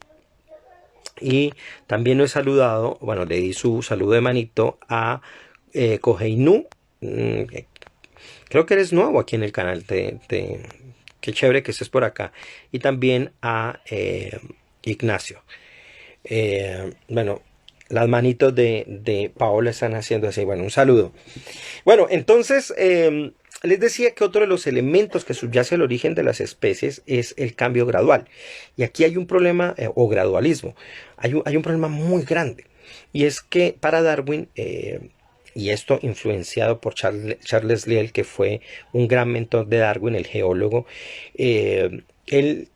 Y también lo he saludado, bueno, le di su saludo de manito a Koheinu. Creo que eres nuevo aquí en el canal. Qué chévere que estés por acá. Y también a Ignacio. Bueno, Las manitos de Paola están haciendo así. Bueno, un saludo. Bueno, entonces les decía que otro de los elementos que subyace al origen de las especies es el cambio gradual. Y aquí hay un problema, o gradualismo. Hay un problema muy grande. Y es que para Darwin, y esto influenciado por Charles Lyell, que fue un gran mentor de Darwin, el geólogo, él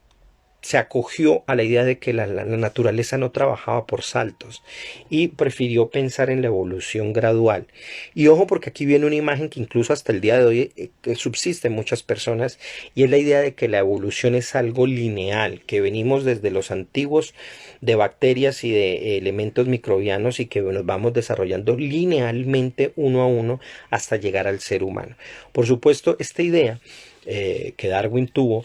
se acogió a la idea de que la naturaleza no trabajaba por saltos y prefirió pensar en la evolución gradual. Y ojo, porque aquí viene una imagen que incluso hasta el día de hoy que subsiste en muchas personas, y es la idea de que la evolución es algo lineal, que venimos desde los antiguos de bacterias y de elementos microbianos y que nos vamos desarrollando linealmente uno a uno hasta llegar al ser humano. Por supuesto, esta idea que Darwin tuvo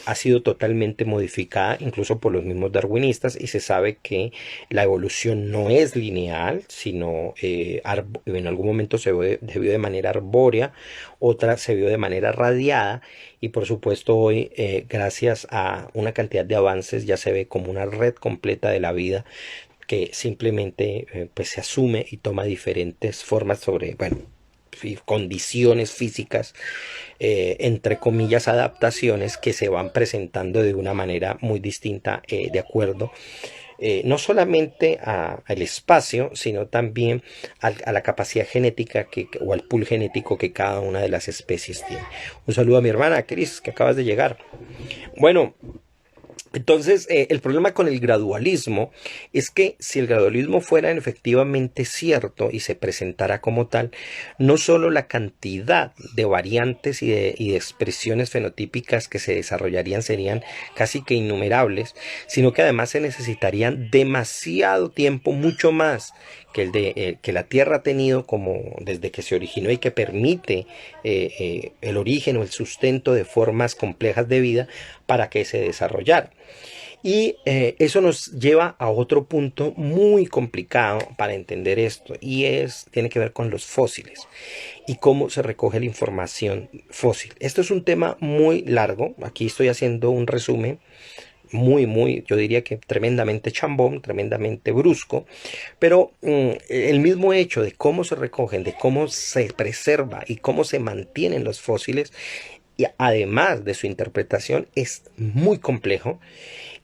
ha sido totalmente modificada incluso por los mismos darwinistas, y se sabe que la evolución no es lineal, sino en algún momento se vio de manera arbórea, otra se vio de manera radiada, y por supuesto hoy gracias a una cantidad de avances ya se ve como una red completa de la vida que simplemente pues se asume y toma diferentes formas sobre, bueno, condiciones físicas, entre comillas, adaptaciones que se van presentando de una manera muy distinta, de acuerdo no solamente al espacio, sino también a la capacidad genética o al pool genético que cada una de las especies tiene. Un saludo a mi hermana Cris, que acabas de llegar. Bueno, entonces, el problema con el gradualismo es que si el gradualismo fuera efectivamente cierto y se presentara como tal, no solo la cantidad de variantes y de expresiones fenotípicas que se desarrollarían serían casi que innumerables, sino que además se necesitarían demasiado tiempo, mucho más que la Tierra ha tenido como desde que se originó y que permite el origen o el sustento de formas complejas de vida para que se desarrollara. Y eso nos lleva a otro punto muy complicado para entender esto, y tiene que ver con los fósiles y cómo se recoge la información fósil. Esto es un tema muy largo, aquí estoy haciendo un resumen yo diría que tremendamente chambón, tremendamente brusco, pero el mismo hecho de cómo se recogen, de cómo se preserva y cómo se mantienen los fósiles, y además de su interpretación, es muy complejo,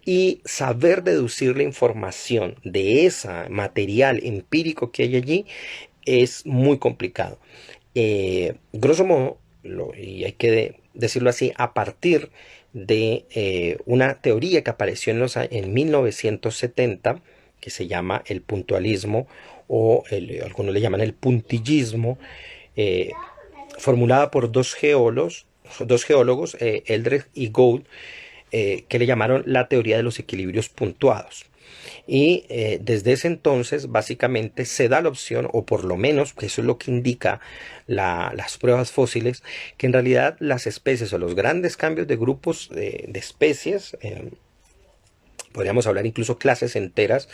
y saber deducir la información de ese material empírico que hay allí es muy complicado. Grosso modo, y hay que decirlo así, a partir de una teoría que apareció en 1970, que se llama el puntualismo, o algunos le llaman el puntillismo, eh, formulada por dos geólogos, Eldredge y Gould, que le llamaron la teoría de los equilibrios puntuados. Y desde ese entonces básicamente se da la opción, o por lo menos que eso es lo que indica las pruebas fósiles, que en realidad las especies o los grandes cambios de grupos de especies, podríamos hablar incluso clases enteras,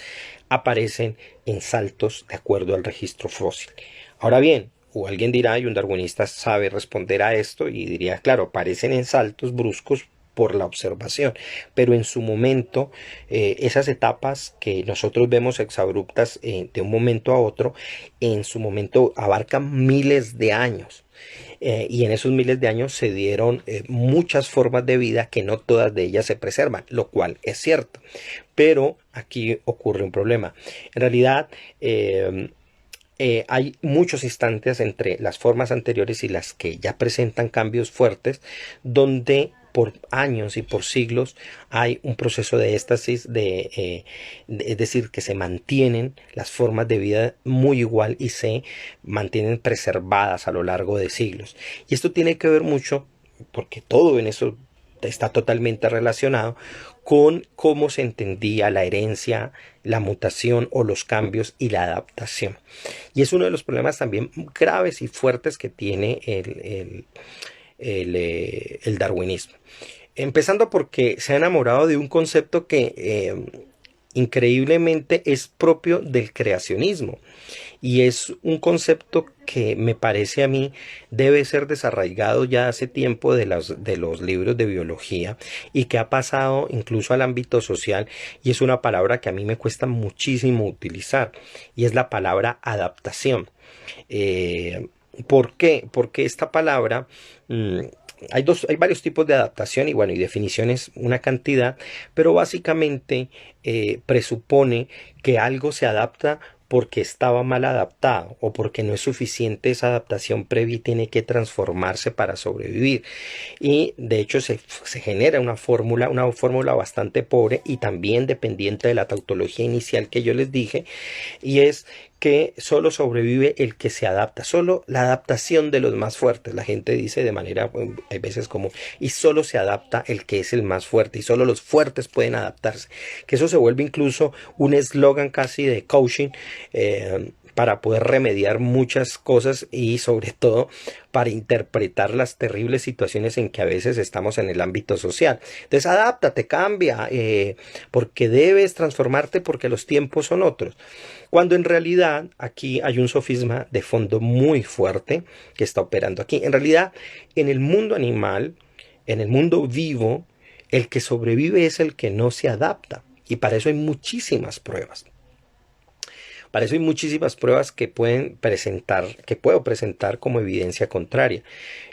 aparecen en saltos de acuerdo al registro fósil. Ahora bien, o alguien dirá, y un darwinista sabe responder a esto y diría, claro, aparecen en saltos bruscos por la observación, pero en su momento esas etapas que nosotros vemos exabruptas de un momento a otro, en su momento abarcan miles de años. Y en esos miles de años se dieron muchas formas de vida que no todas de ellas se preservan, lo cual es cierto. Pero aquí ocurre un problema. En realidad, hay muchos instantes entre las formas anteriores y las que ya presentan cambios fuertes, donde por años y por siglos hay un proceso de éstasis, es decir, que se mantienen las formas de vida muy igual y se mantienen preservadas a lo largo de siglos. Y esto tiene que ver mucho, porque todo en eso está totalmente relacionado con cómo se entendía la herencia, la mutación o los cambios y la adaptación. Y es uno de los problemas también graves y fuertes que tiene el darwinismo. Empezando porque se ha enamorado de un concepto que increíblemente es propio del creacionismo y es un concepto que me parece a mí debe ser desarraigado ya hace tiempo de los libros de biología y que ha pasado incluso al ámbito social, y es una palabra que a mí me cuesta muchísimo utilizar, y es la palabra adaptación. Eh, ¿Por qué? Porque esta palabra, mm, hay varios tipos de adaptación y bueno, y definiciones una cantidad, pero básicamente presupone que algo se adapta porque estaba mal adaptado o porque no es suficiente esa adaptación previa y tiene que transformarse para sobrevivir. Y de hecho se genera una fórmula bastante pobre y también dependiente de la tautología inicial que yo les dije, y es que solo sobrevive el que se adapta, solo la adaptación de los más fuertes. La gente dice de manera, hay veces como, y solo se adapta el que es el más fuerte, y solo los fuertes pueden adaptarse. Que eso se vuelve incluso un eslogan casi de coaching, para poder remediar muchas cosas y sobre todo para interpretar las terribles situaciones en que a veces estamos en el ámbito social. Entonces, adáptate, cambia, porque debes transformarte porque los tiempos son otros. Cuando en realidad aquí hay un sofisma de fondo muy fuerte que está operando aquí. En realidad, en el mundo animal, en el mundo vivo, el que sobrevive es el que no se adapta. Y para eso hay muchísimas pruebas. Para eso hay muchísimas pruebas que que puedo presentar como evidencia contraria.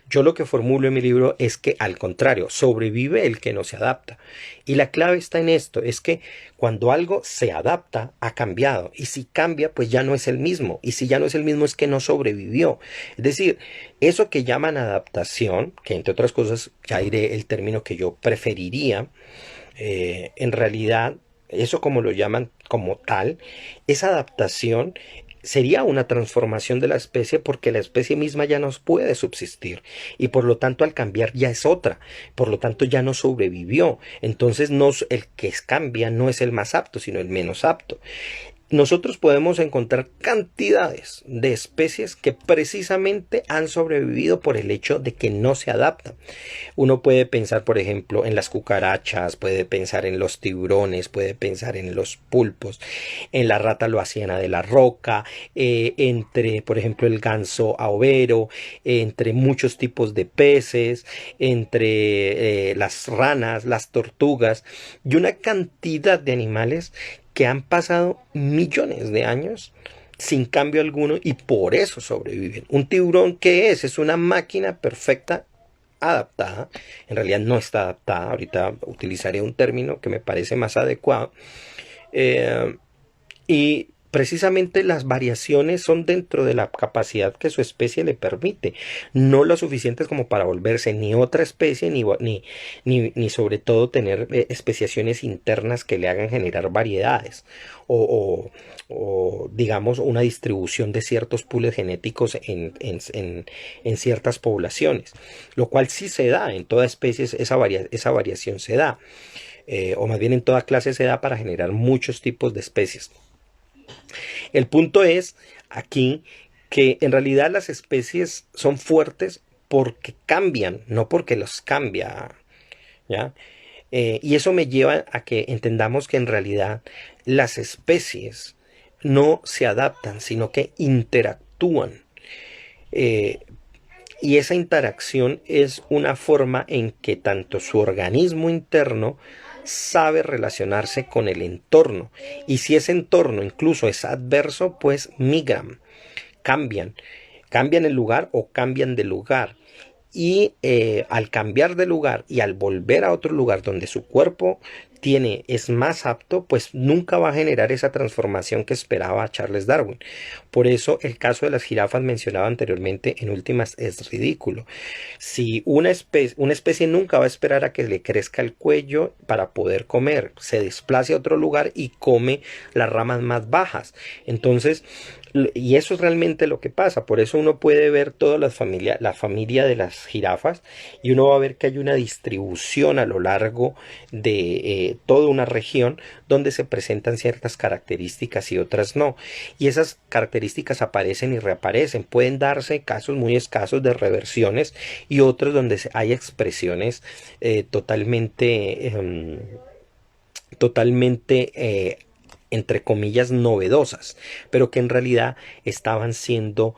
Yo lo que formulo en mi libro es que al contrario, sobrevive el que no se adapta. Y la clave está en esto, es que cuando algo se adapta, ha cambiado. Y si cambia, pues ya no es el mismo. Y si ya no es el mismo, es que no sobrevivió. Es decir, eso que llaman adaptación, que entre otras cosas, ya diré el término que yo preferiría, en realidad, eso como lo llaman como tal, esa adaptación sería una transformación de la especie porque la especie misma ya no puede subsistir y por lo tanto al cambiar ya es otra, por lo tanto ya no sobrevivió. Entonces no, el que cambia no es el más apto, sino el menos apto. Nosotros podemos encontrar cantidades de especies que precisamente han sobrevivido por el hecho de que no se adaptan. Uno puede pensar, por ejemplo, en las cucarachas, puede pensar en los tiburones, puede pensar en los pulpos, en la rata loaziana de la roca, entre, por ejemplo, el ganso ahobero, entre muchos tipos de peces, entre las ranas, las tortugas y una cantidad de animales que han pasado millones de años sin cambio alguno y por eso sobreviven. Un tiburón, ¿qué es? Es una máquina perfecta adaptada. En realidad no está adaptada. Ahorita utilizaré un término que me parece más adecuado. Eh, y precisamente las variaciones son dentro de la capacidad que su especie le permite, no lo suficientes como para volverse ni otra especie ni sobre todo tener especiaciones internas que le hagan generar variedades o digamos una distribución de ciertos pools genéticos en ciertas poblaciones, lo cual sí se da en toda especie, esa variación se da, o más bien en toda clase se da para generar muchos tipos de especies. El punto es aquí que en realidad las especies son fuertes porque cambian, no porque los cambia, ¿ya? Y eso me lleva a que entendamos que en realidad las especies no se adaptan, sino que interactúan. Eh, y esa interacción es una forma en que tanto su organismo interno sabe relacionarse con el entorno. Y si ese entorno incluso es adverso, pues migran, cambian, cambian el lugar o cambian de lugar. Y al cambiar de lugar y al volver a otro lugar donde su cuerpo es más apto, pues nunca va a generar esa transformación que esperaba Charles Darwin. Por eso el caso de las jirafas mencionado anteriormente en últimas es ridículo. Si una especie nunca va a esperar a que le crezca el cuello para poder comer, se desplaza a otro lugar y come las ramas más bajas. Entonces, y eso es realmente lo que pasa. Por eso uno puede ver toda la familia de las jirafas, y uno va a ver que hay una distribución a lo largo de toda una región donde se presentan ciertas características y otras no. Y esas características aparecen y reaparecen. Pueden darse casos muy escasos de reversiones y otros donde hay expresiones totalmente entre comillas, novedosas, pero que en realidad estaban siendo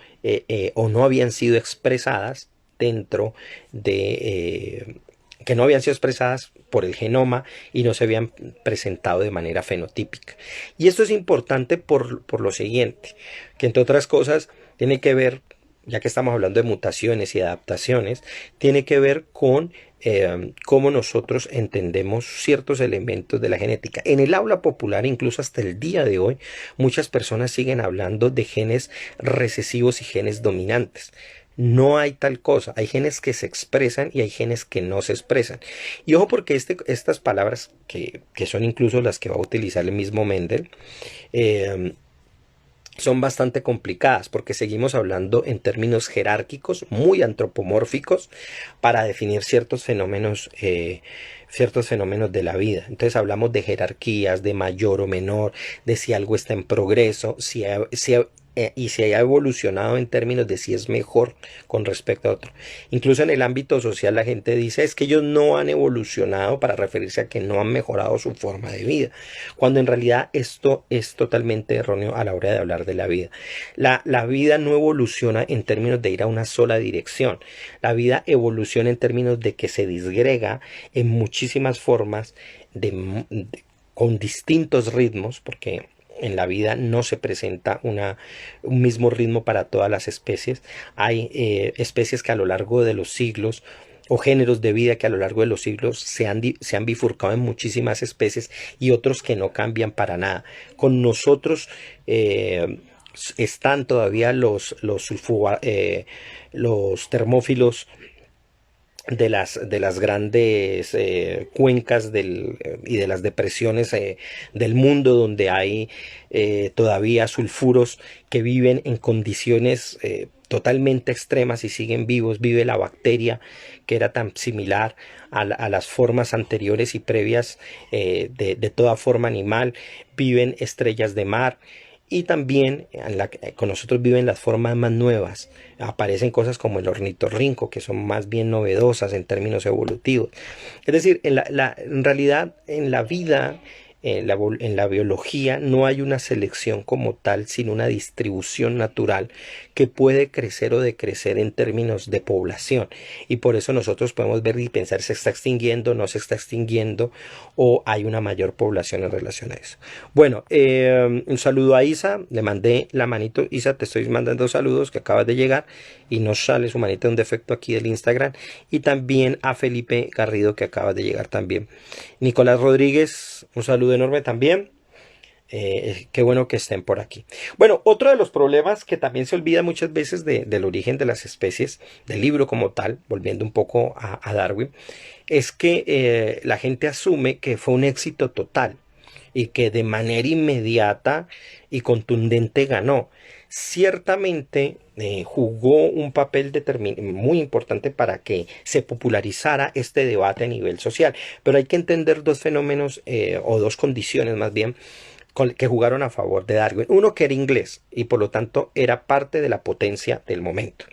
o no habían sido expresadas dentro de... que no habían sido expresadas por el genoma y no se habían presentado de manera fenotípica. Y esto es importante por lo siguiente, que entre otras cosas tiene que ver, ya que estamos hablando de mutaciones y adaptaciones, tiene que ver con cómo nosotros entendemos ciertos elementos de la genética. En el aula popular, incluso hasta el día de hoy, muchas personas siguen hablando de genes recesivos y genes dominantes. No hay tal cosa, hay genes que se expresan y hay genes que no se expresan. Y ojo porque estas palabras, que son incluso las que va a utilizar el mismo Mendel, eh, son bastante complicadas porque seguimos hablando en términos jerárquicos, muy antropomórficos, para definir ciertos fenómenos de la vida. Entonces hablamos de jerarquías, de mayor o menor, de si algo está en progreso, y si ha evolucionado en términos de si es mejor con respecto a otro. Incluso en el ámbito social la gente dice es que ellos no han evolucionado para referirse a que no han mejorado su forma de vida, cuando en realidad esto es totalmente erróneo a la hora de hablar de la vida. La vida no evoluciona en términos de ir a una sola dirección. La vida evoluciona en términos de que se disgrega en muchísimas formas con distintos ritmos, porque en la vida no se presenta un mismo ritmo para todas las especies. Hay especies que a lo largo de los siglos o géneros de vida que a lo largo de los siglos se han bifurcado en muchísimas especies y otros que no cambian para nada. Con nosotros están todavía los termófilos de las grandes cuencas y de las depresiones del mundo, donde hay todavía sulfuros que viven en condiciones totalmente extremas y siguen vivos. Vive la bacteria que era tan similar a las formas anteriores y previas de toda forma animal. Viven estrellas de mar. Y también con nosotros viven las formas más nuevas. Aparecen cosas como el ornitorrinco, que son más bien novedosas en términos evolutivos. Es decir, en realidad en la vida, en la biología, no hay una selección como tal, sino una distribución natural que puede crecer o decrecer en términos de población. Y por eso nosotros podemos ver y pensar se está extinguiendo, no se está extinguiendo, o hay una mayor población en relación a eso. Bueno, un saludo a Isa, le mandé la manito. Isa, te estoy mandando saludos que acabas de llegar y nos sale su manita, un defecto aquí del Instagram. Y también a Felipe Garrido, que acaba de llegar también. Nicolás Rodríguez, un saludo enorme también. Qué bueno que estén por aquí. Bueno, otro de los problemas que también se olvida muchas veces del origen de las especies, del libro como tal, volviendo un poco a Darwin, es que la gente asume que fue un éxito total y que de manera inmediata y contundente ganó. Ciertamente jugó un papel muy importante para que se popularizara este debate a nivel social, pero hay que entender dos fenómenos o dos condiciones más bien que jugaron a favor de Darwin. Uno, que era inglés y por lo tanto era parte de la potencia del momento.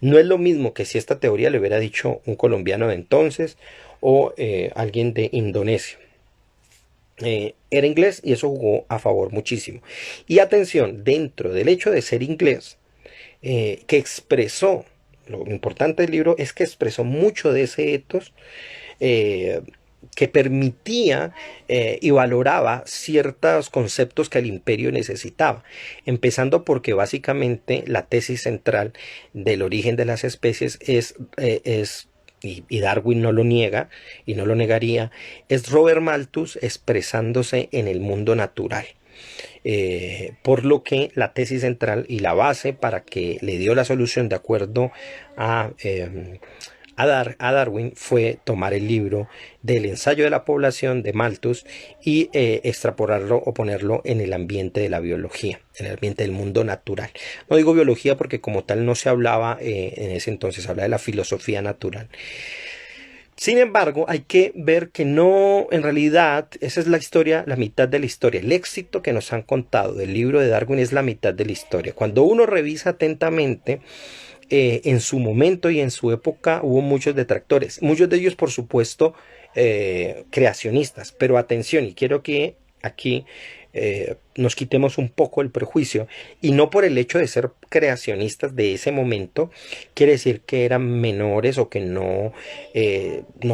No es lo mismo que si esta teoría le hubiera dicho un colombiano de entonces o alguien de Indonesia. Era inglés y eso jugó a favor muchísimo. Y atención, dentro del hecho de ser inglés, que expresó, lo importante del libro es que expresó mucho de ese ethos, que permitía y valoraba ciertos conceptos que el imperio necesitaba, empezando porque básicamente la tesis central del origen de las especies y Darwin no lo niega y no lo negaría, es Robert Malthus expresándose en el mundo natural. Por lo que la tesis central y la base para que le dio la solución de acuerdo a Darwin fue tomar el libro del ensayo de la población de Malthus y extrapolarlo o ponerlo en el ambiente de la biología, en el ambiente del mundo natural. No digo biología porque como tal no se hablaba en ese entonces, se hablaba de la filosofía natural. Sin embargo, hay que ver que no, en realidad, esa es la historia, la mitad de la historia. El éxito que nos han contado del libro de Darwin es la mitad de la historia. Cuando uno revisa atentamente, en su momento y en su época hubo muchos detractores, muchos de ellos por supuesto creacionistas, pero atención, y quiero que aquí nos quitemos un poco el prejuicio, y no por el hecho de ser creacionistas de ese momento quiere decir que eran menores o que no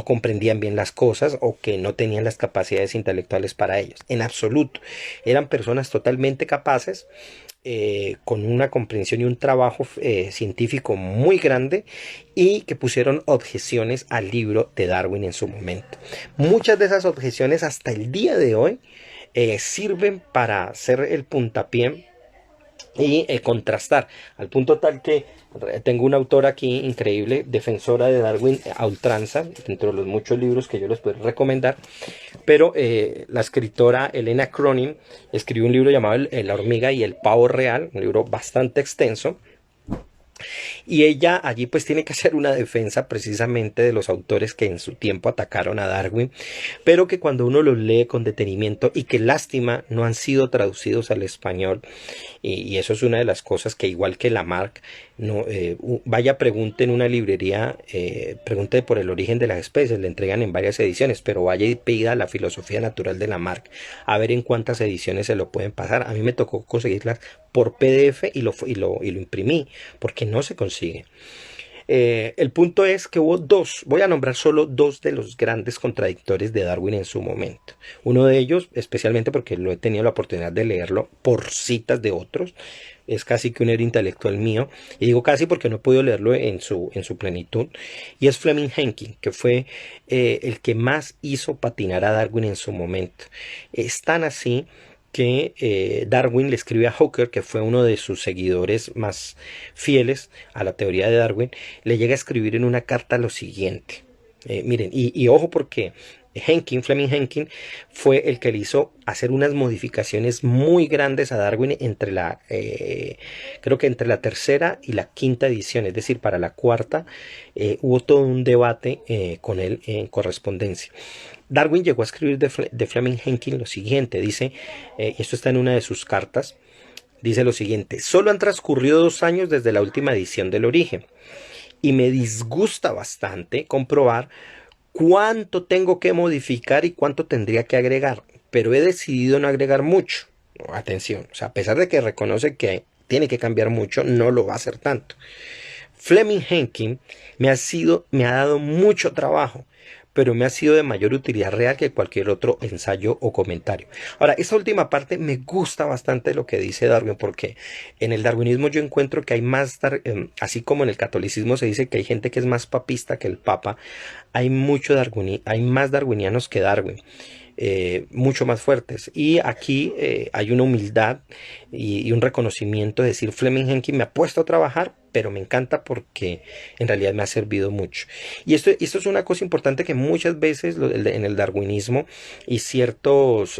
comprendían bien las cosas o que no tenían las capacidades intelectuales para ellos. En absoluto, eran personas totalmente capaces, con una comprensión y un trabajo científico muy grande, y que pusieron objeciones al libro de Darwin en su momento. Muchas de esas objeciones hasta el día de hoy sirven para ser el puntapié y contrastar, al punto tal que tengo una autora aquí increíble, defensora de Darwin a ultranza, dentro de los muchos libros que yo les puedo recomendar, pero la escritora Elena Cronin escribió un libro llamado La hormiga y el pavo real, un libro bastante extenso, y ella allí pues tiene que hacer una defensa precisamente de los autores que en su tiempo atacaron a Darwin, pero que cuando uno los lee con detenimiento, y que lástima no han sido traducidos al español, y eso es una de las cosas que, igual que Lamarck, no, vaya, pregunte en una librería, pregunte por el origen de las especies, le entregan en varias ediciones, pero vaya y pida la filosofía natural de Lamarck, a ver en cuántas ediciones se lo pueden pasar. A mí me tocó conseguirlas por PDF y lo imprimí, porque no se consigue. El punto es que hubo dos, voy a nombrar solo dos de los grandes contradictores de Darwin en su momento. Uno de ellos, especialmente porque lo he tenido la oportunidad de leerlo por citas de otros, es casi que un héroe intelectual mío, y digo casi porque no he podido leerlo en su plenitud, y es Fleming Henkin, que fue el que más hizo patinar a Darwin en su momento. Es tan así que Darwin le escribe a Hooker, que fue uno de sus seguidores más fieles a la teoría de Darwin, le llega a escribir en una carta lo siguiente. Miren, y ojo, porque Fleming Henkin fue el que le hizo hacer unas modificaciones muy grandes a Darwin creo que entre la tercera y la quinta edición, es decir, para la cuarta hubo todo un debate con él en correspondencia. Darwin llegó a escribir de Fleming Henkin lo siguiente, dice, y esto está en una de sus cartas, dice lo siguiente: solo han transcurrido 2 años desde la última edición del Origen, y me disgusta bastante comprobar cuánto tengo que modificar y cuánto tendría que agregar, pero he decidido no agregar mucho. Atención, o sea, a pesar de que reconoce que tiene que cambiar mucho, no lo va a hacer tanto. Fleming Henkin me ha dado mucho trabajo, pero me ha sido de mayor utilidad real que cualquier otro ensayo o comentario. Ahora, esta última parte me gusta bastante lo que dice Darwin, porque en el darwinismo yo encuentro que hay más, así como en el catolicismo se dice que hay gente que es más papista que el papa, hay más darwinianos que Darwin. Mucho más fuertes, y aquí hay una humildad y un reconocimiento de decir: Fleming Henkin me ha puesto a trabajar, pero me encanta porque en realidad me ha servido mucho. Y esto es una cosa importante, que muchas veces en el darwinismo, y ciertas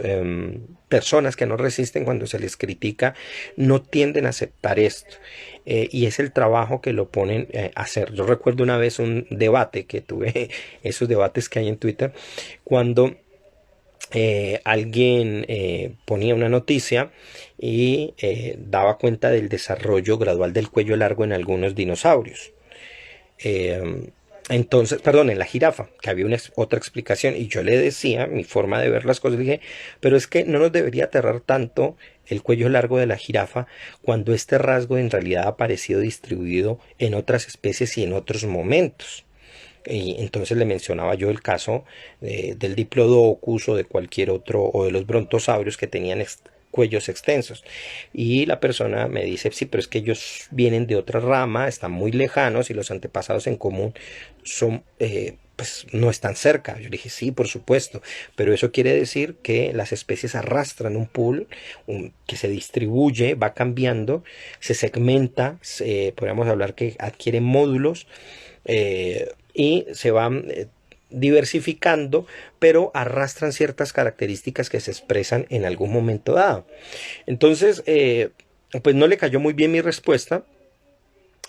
personas que no resisten cuando se les critica, no tienden a aceptar esto. Y es el trabajo que lo ponen a hacer. Yo recuerdo una vez un debate que tuve, esos debates que hay en Twitter, cuando alguien ponía una noticia y daba cuenta del desarrollo gradual del cuello largo en algunos dinosaurios. Entonces, perdón, en la jirafa, que había otra explicación, y yo le decía, mi forma de ver las cosas, dije, pero es que no nos debería aterrar tanto el cuello largo de la jirafa, cuando este rasgo en realidad ha aparecido distribuido en otras especies y en otros momentos. Y entonces le mencionaba yo el caso del Diplodocus, o de cualquier otro, o de los brontosaurios que tenían cuellos extensos, y la persona me dice: sí, pero es que ellos vienen de otra rama, están muy lejanos, y los antepasados en común son pues no están cerca. Yo le dije: sí, por supuesto, pero eso quiere decir que las especies arrastran un pool que se distribuye, va cambiando, se segmenta, podríamos hablar que adquiere módulos, y se van diversificando, pero arrastran ciertas características que se expresan en algún momento dado. Entonces, pues no le cayó muy bien mi respuesta,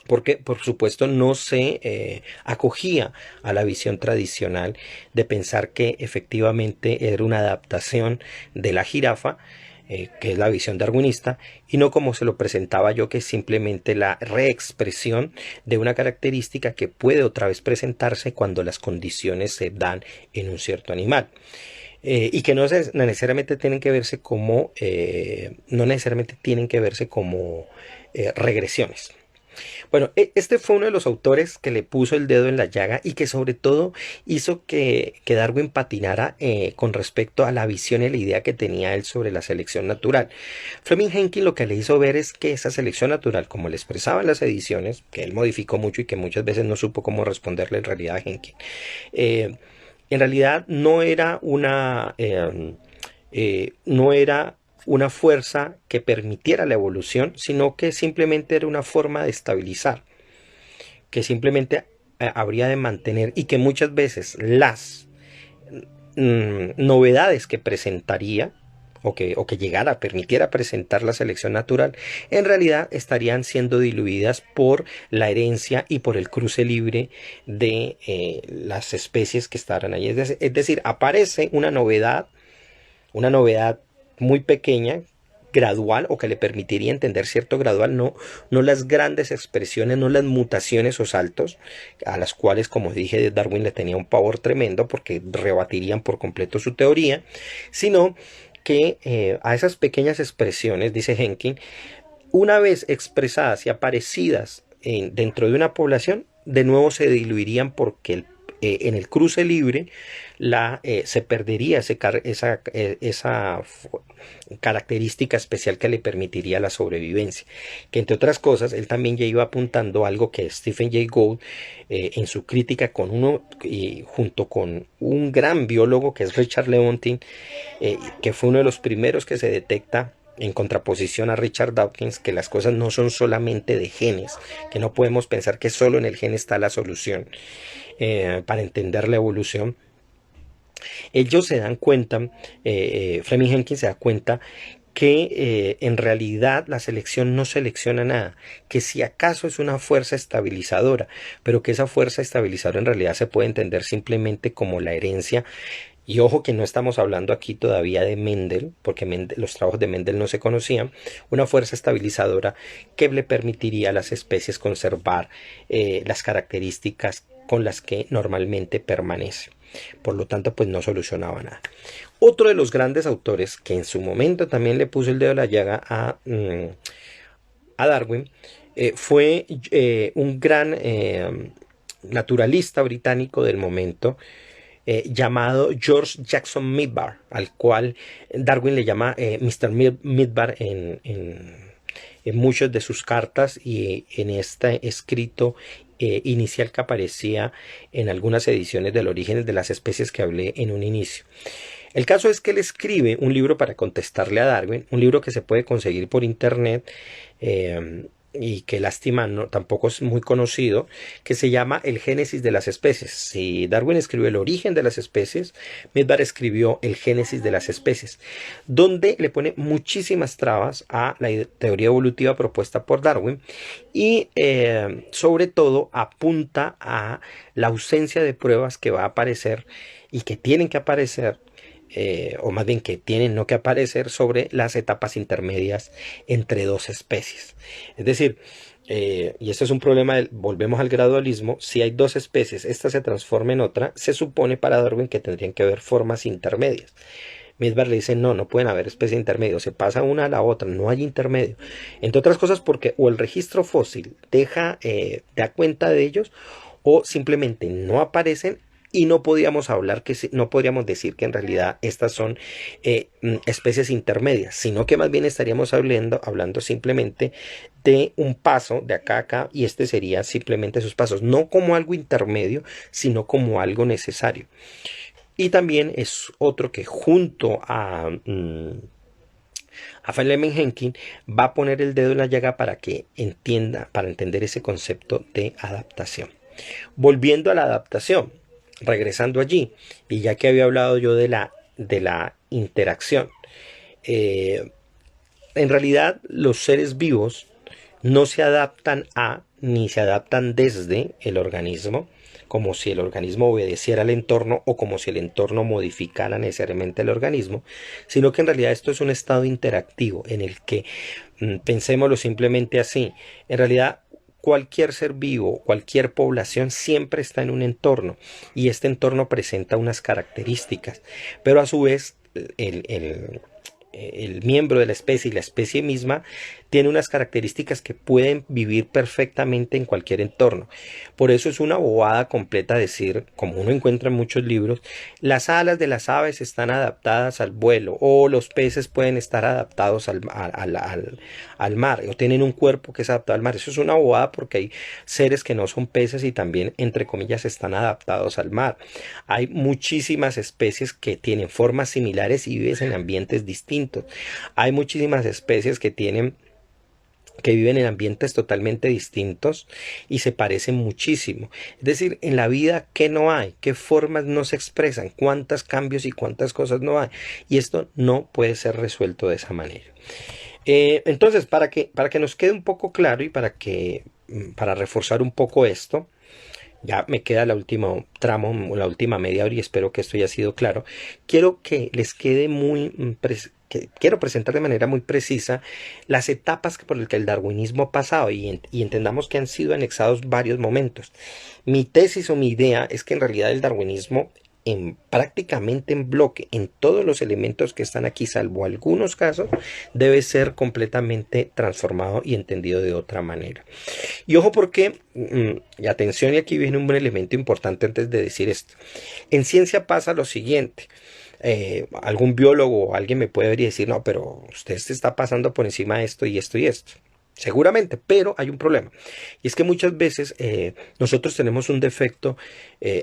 porque por supuesto no se acogía a la visión tradicional de pensar que efectivamente era una adaptación de la jirafa, que es la visión darwinista, y no como se lo presentaba yo, que es simplemente la reexpresión de una característica que puede otra vez presentarse cuando las condiciones se dan en un cierto animal. Y que no necesariamente tienen que verse como regresiones. Bueno, este fue uno de los autores que le puso el dedo en la llaga y que sobre todo hizo que Darwin patinara con respecto a la visión y la idea que tenía él sobre la selección natural. Fleming Henkin lo que le hizo ver es que esa selección natural, como le expresaba en las ediciones, que él modificó mucho y que muchas veces no supo cómo responderle en realidad a Henkin, en realidad no era una fuerza que permitiera la evolución, sino que simplemente era una forma de estabilizar, que simplemente habría de mantener, y que muchas veces las novedades que presentaría o que llegara, permitiera presentar la selección natural, en realidad estarían siendo diluidas por la herencia y por el cruce libre de las especies que estarán ahí. Es decir, aparece una novedad muy pequeña, gradual, o que le permitiría entender cierto gradual, no las grandes expresiones, no las mutaciones o saltos, a las cuales, como dije, Darwin le tenía un pavor tremendo porque rebatirían por completo su teoría, sino que a esas pequeñas expresiones, dice Henkin, una vez expresadas y aparecidas dentro de una población, de nuevo se diluirían porque en el cruce libre se perdería esa característica especial que le permitiría la sobrevivencia. Que entre otras cosas, él también ya iba apuntando algo que Stephen Jay Gould, en su crítica junto con un gran biólogo que es Richard Leontin, que fue uno de los primeros que se detecta en contraposición a Richard Dawkins, que las cosas no son solamente de genes, que no podemos pensar que solo en el gen está la solución para entender la evolución. Ellos se dan cuenta, Fleming Henkin se da cuenta que en realidad la selección no selecciona nada, que si acaso es una fuerza estabilizadora, pero que esa fuerza estabilizadora en realidad se puede entender simplemente como la herencia. Y ojo que no estamos hablando aquí todavía de Mendel, porque los trabajos de Mendel no se conocían, una fuerza estabilizadora que le permitiría a las especies conservar las características con las que normalmente permanece. Por lo tanto, pues no solucionaba nada. Otro de los grandes autores que en su momento también le puso el dedo a la llaga a Darwin fue un gran naturalista británico del momento, llamado George Jackson Midbar, al cual Darwin le llama Mr. Midbar en muchas de sus cartas y en este escrito inicial que aparecía en algunas ediciones del Orígenes de las especies que hablé en un inicio. El caso es que él escribe un libro para contestarle a Darwin, un libro que se puede conseguir por internet y que lástima tampoco es muy conocido, que se llama El Génesis de las Especies. Si Darwin escribió El Origen de las Especies, Midbar escribió El Génesis de las Especies, donde le pone muchísimas trabas a la teoría evolutiva propuesta por Darwin y sobre todo apunta a la ausencia de pruebas que va a aparecer y que tienen que aparecer, o más bien que tienen no que aparecer, sobre las etapas intermedias entre dos especies. Es decir, y esto es un problema, volvemos al gradualismo, si hay dos especies, esta se transforma en otra, se supone para Darwin que tendrían que haber formas intermedias. Midbar le dice, no pueden haber especies intermedias, se pasa una a la otra, no hay intermedio. Entre otras cosas porque o el registro fósil da cuenta de ellos, o simplemente no aparecen, y no podríamos decir que en realidad estas son especies intermedias, sino que más bien estaríamos hablando simplemente de un paso de acá a acá, y este sería simplemente sus pasos, no como algo intermedio, sino como algo necesario. Y también es otro que junto a Fleming Henkin va a poner el dedo en la llaga para entender ese concepto de adaptación. Volviendo a la adaptación, regresando allí, y ya que había hablado yo de la interacción, en realidad los seres vivos no se adaptan ni se adaptan desde el organismo, como si el organismo obedeciera al entorno o como si el entorno modificara necesariamente el organismo, sino que en realidad esto es un estado interactivo en el que, pensémoslo simplemente así, en realidad cualquier ser vivo, cualquier población siempre está en un entorno y este entorno presenta unas características, pero a su vez el miembro de la especie y la especie misma tiene unas características que pueden vivir perfectamente en cualquier entorno. Por eso es una bobada completa decir, como uno encuentra en muchos libros, las alas de las aves están adaptadas al vuelo o los peces pueden estar adaptados al mar o tienen un cuerpo que es adaptado al mar. Eso es una bobada porque hay seres que no son peces y también, entre comillas, están adaptados al mar. Hay muchísimas especies que tienen formas similares y viven en ambientes distintos. Hay muchísimas especies que viven en ambientes totalmente distintos y se parecen muchísimo. Es decir, en la vida, ¿qué no hay? ¿Qué formas no se expresan? ¿Cuántos cambios y cuántas cosas no hay? Y esto no puede ser resuelto de esa manera. Entonces, para que nos quede un poco claro y para reforzar un poco esto, ya me queda el último tramo, la última media hora y espero que esto haya sido claro. Quiero que les quede quiero presentar de manera muy precisa las etapas por las que el darwinismo ha pasado y entendamos que han sido anexados varios momentos. Mi tesis o mi idea es que en realidad el darwinismo prácticamente en bloque, en todos los elementos que están aquí, salvo algunos casos, debe ser completamente transformado y entendido de otra manera. Y ojo porque, y atención, y aquí viene un buen elemento importante antes de decir esto. En ciencia pasa lo siguiente. Algún biólogo o alguien me puede ver y decir, no, pero usted se está pasando por encima de esto y esto y esto. Seguramente, pero hay un problema. Y es que muchas veces nosotros tenemos un defecto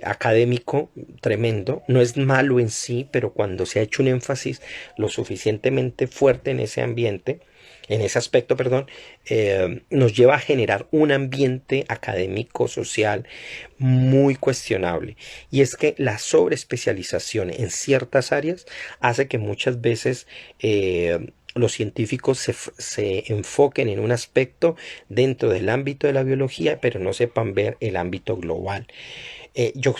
académico tremendo. No es malo en sí, pero cuando se ha hecho un énfasis lo suficientemente fuerte en ese ambiente, en ese aspecto, perdón, nos lleva a generar un ambiente académico, social, muy cuestionable. Y es que la sobreespecialización en ciertas áreas hace que muchas veces los científicos se enfoquen en un aspecto dentro del ámbito de la biología, pero no sepan ver el ámbito global. Yo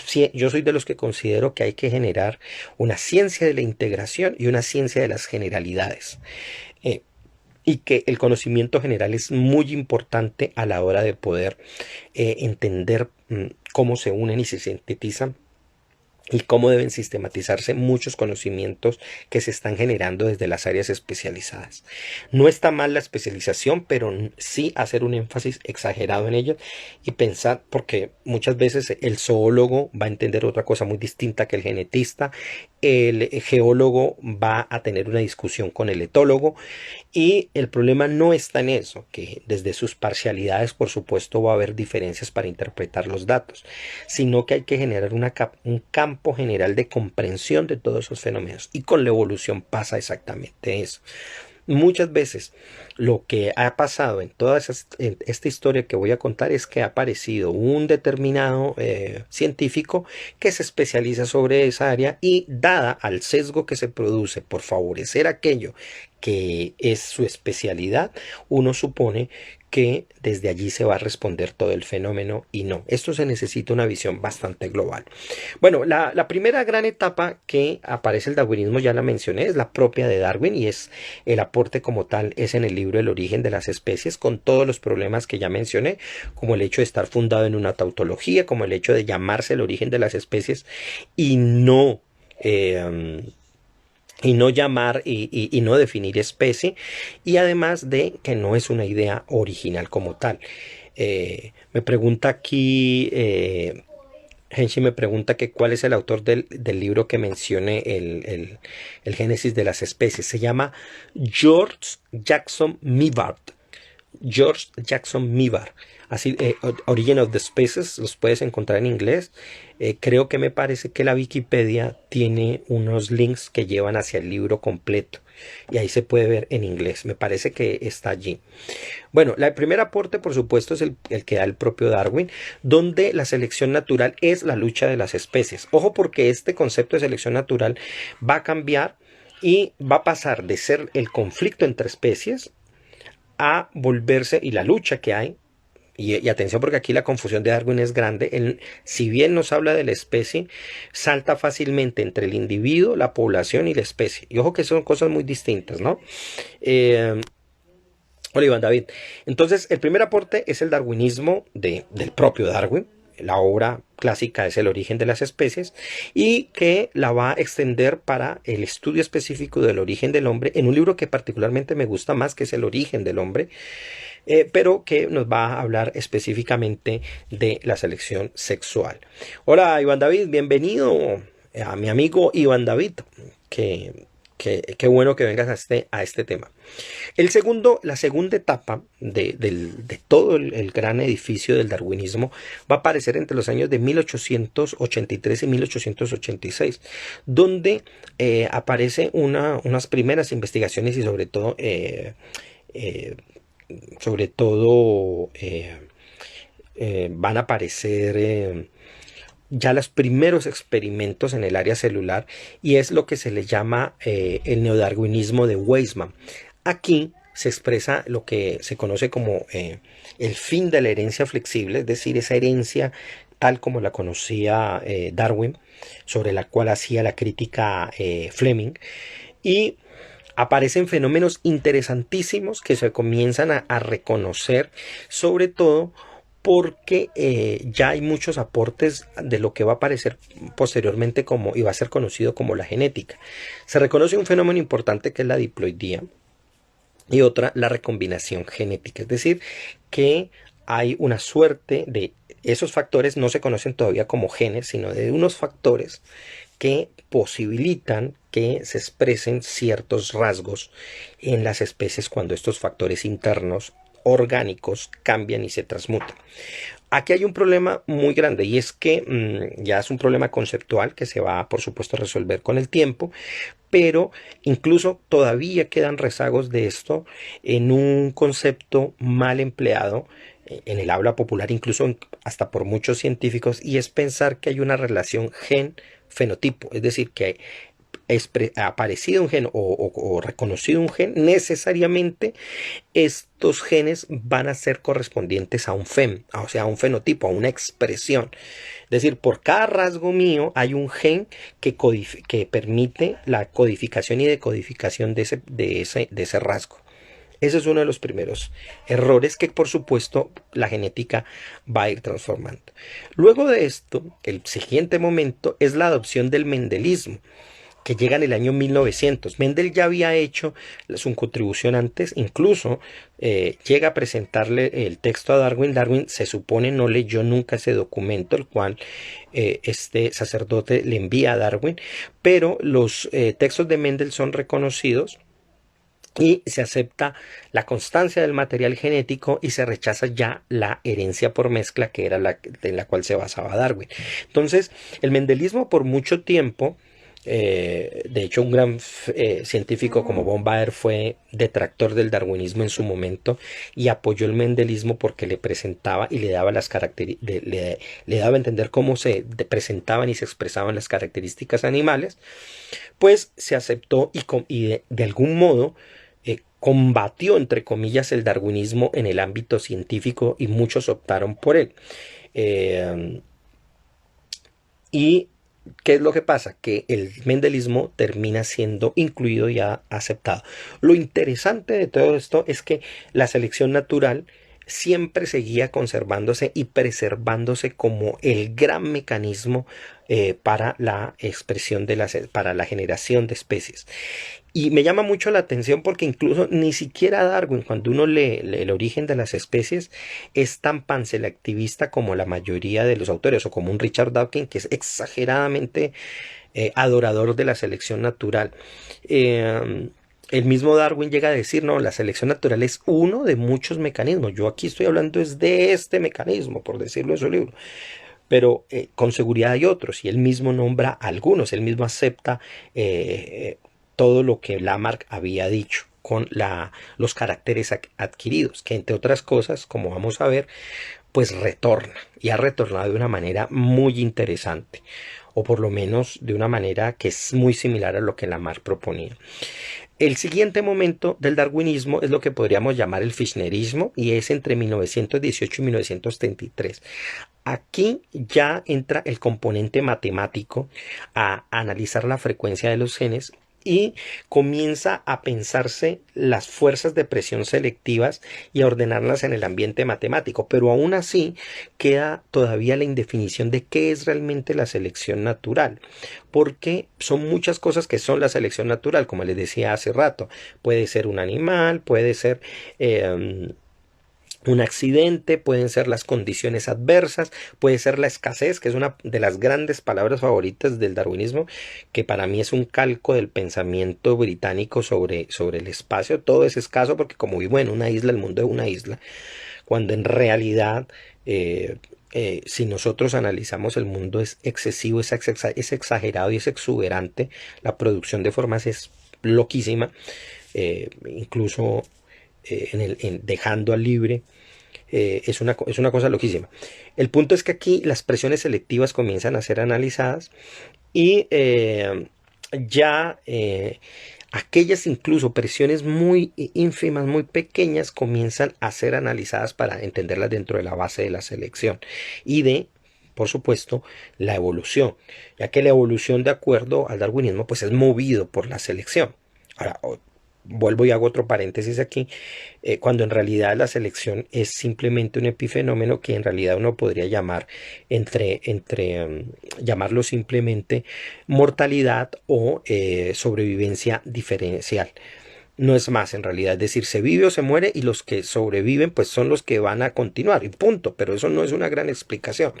soy de los que considero que hay que generar una ciencia de la integración y una ciencia de las generalidades. Eh, y que el conocimiento general es muy importante a la hora de poder entender cómo se unen y se sintetizan y cómo deben sistematizarse muchos conocimientos que se están generando desde las áreas especializadas. No está mal la especialización, pero sí hacer un énfasis exagerado en ello y pensar, porque muchas veces el zoólogo va a entender otra cosa muy distinta que el genetista, el geólogo va a tener una discusión con el etólogo y el problema no está en eso, que desde sus parcialidades por supuesto va a haber diferencias para interpretar los datos, sino que hay que generar un campo general de comprensión de todos esos fenómenos y con la evolución pasa exactamente eso. Muchas veces lo que ha pasado en esta historia que voy a contar es que ha aparecido un determinado científico que se especializa sobre esa área y dada al sesgo que se produce por favorecer aquello que es su especialidad, uno supone que desde allí se va a responder todo el fenómeno y no. Esto se necesita una visión bastante global. Bueno, la primera gran etapa que aparece el darwinismo, ya la mencioné, es la propia de Darwin y es el aporte como tal, es en el libro El origen de las especies, con todos los problemas que ya mencioné, como el hecho de estar fundado en una tautología, como el hecho de llamarse el origen de las especies y no llamar y no definir especie, y además de que no es una idea original como tal. Me pregunta aquí, Henshi me pregunta que cuál es el autor del libro que mencioné, el Génesis de las especies. Se llama George Jackson Mivart. George Jackson Mivart. Así, Origin of the Species, los puedes encontrar en inglés. Creo que me parece que la Wikipedia tiene unos links que llevan hacia el libro completo y ahí se puede ver en inglés. Me parece que está allí. Bueno, el primer aporte, por supuesto, es el que da el propio Darwin, donde la selección natural es la lucha de las especies. Ojo, porque este concepto de selección natural va a cambiar y va a pasar de ser el conflicto entre especies a volverse, y la lucha que hay y atención porque aquí la confusión de Darwin es grande. Él, si bien nos habla de la especie, salta fácilmente entre el individuo, la población y la especie. Y ojo que son cosas muy distintas, ¿no? Eh, Hola Iván David. Entonces, el primer aporte es el darwinismo del propio Darwin. La obra clásica es El origen de las especies y que la va a extender para el estudio específico del origen del hombre en un libro que particularmente me gusta más, que es El origen del hombre, pero que nos va a hablar específicamente de la selección sexual. Hola Iván David, bienvenido a mi amigo Iván David, que, qué bueno que vengas a este tema. La segunda etapa de todo el gran edificio del darwinismo va a aparecer entre los años de 1883 y 1886, donde aparece unas primeras investigaciones y eh, sobre todo van a aparecer ya los primeros experimentos en el área celular y es lo que se le llama el neodarwinismo de Weismann. Aquí se expresa lo que se conoce como el fin de la herencia flexible, es decir, esa herencia tal como la conocía Darwin, sobre la cual hacía la crítica Fleming, y aparecen fenómenos interesantísimos que se comienzan a reconocer, sobre todo porque ya hay muchos aportes de lo que va a aparecer posteriormente como y va a ser conocido como la genética. Se reconoce un fenómeno importante que es la diploidía y otra la recombinación genética, es decir, que hay una suerte de esos factores, no se conocen todavía como genes, sino de unos factores que posibilitan que se expresen ciertos rasgos en las especies cuando estos factores internos orgánicos cambian y se transmutan. Aquí hay un problema muy grande y es que ya es un problema conceptual que se va, por supuesto, a resolver con el tiempo, pero incluso todavía quedan rezagos de esto en un concepto mal empleado en el habla popular, incluso hasta por muchos científicos, y es pensar que hay una relación gen-fenotipo, es decir, que ha aparecido un gen o reconocido un gen, necesariamente estos genes van a ser correspondientes a un fem, o sea, a un fenotipo, a una expresión. Es decir, por cada rasgo mío hay un gen que permite la codificación y decodificación de ese rasgo. Ese es uno de los primeros errores que, por supuesto, la genética va a ir transformando. Luego de esto, el siguiente momento es la adopción del mendelismo, que llega en el año 1900. Mendel ya había hecho su contribución antes, incluso llega a presentarle el texto a Darwin. Darwin se supone no leyó nunca ese documento, el cual este sacerdote le envía a Darwin, pero los textos de Mendel son reconocidos y se acepta la constancia del material genético y se rechaza ya la herencia por mezcla, que era en la cual se basaba Darwin. Entonces, el mendelismo por mucho tiempo, de hecho un gran científico como von Baer fue detractor del darwinismo en su momento y apoyó el mendelismo porque le presentaba y le daba las le daba a entender cómo se presentaban y se expresaban las características animales, pues se aceptó y de algún modo combatió, entre comillas, el darwinismo en el ámbito científico y muchos optaron por él. Y ¿qué es lo que pasa? Que el mendelismo termina siendo incluido y aceptado. Lo interesante de todo esto es que la selección natural siempre seguía conservándose y preservándose como el gran mecanismo para la expresión para la generación de especies. Y me llama mucho la atención porque incluso ni siquiera Darwin, cuando uno lee el origen de las especies, es tan panselectivista como la mayoría de los autores, o como un Richard Dawkins, que es exageradamente adorador de la selección natural. El mismo Darwin llega a decir, no, la selección natural es uno de muchos mecanismos. Yo aquí estoy hablando es de este mecanismo, por decirlo en su libro. Pero con seguridad hay otros, y él mismo nombra algunos, él mismo acepta todo lo que Lamarck había dicho con los caracteres adquiridos, que entre otras cosas, como vamos a ver, pues retorna, y ha retornado de una manera muy interesante, o por lo menos de una manera que es muy similar a lo que Lamarck proponía. El siguiente momento del darwinismo es lo que podríamos llamar el Fischnerismo y es entre 1918 y 1933. Aquí ya entra el componente matemático a analizar la frecuencia de los genes y comienza a pensarse las fuerzas de presión selectivas y a ordenarlas en el ambiente matemático, pero aún así queda todavía la indefinición de qué es realmente la selección natural, porque son muchas cosas que son la selección natural, como les decía hace rato, puede ser un animal, puede ser un accidente, pueden ser las condiciones adversas, puede ser la escasez, que es una de las grandes palabras favoritas del darwinismo, que para mí es un calco del pensamiento británico sobre el espacio. Todo es escaso porque como vivo en una isla, el mundo es una isla, cuando en realidad si nosotros analizamos el mundo es excesivo, es exagerado y es exuberante, la producción de formas es loquísima, incluso dejando al libre es una cosa loquísima. El punto es que aquí las presiones selectivas comienzan a ser analizadas y ya aquellas incluso presiones muy ínfimas, muy pequeñas, comienzan a ser analizadas para entenderlas dentro de la base de la selección y de, por supuesto, la evolución, ya que la evolución, de acuerdo al darwinismo, pues es movido por la selección. Ahora, vuelvo y hago otro paréntesis aquí, cuando en realidad la selección es simplemente un epifenómeno que en realidad uno podría llamar llamarlo simplemente mortalidad o sobrevivencia diferencial. No es más en realidad, es decir, se vive o se muere y los que sobreviven pues son los que van a continuar y punto, pero eso no es una gran explicación.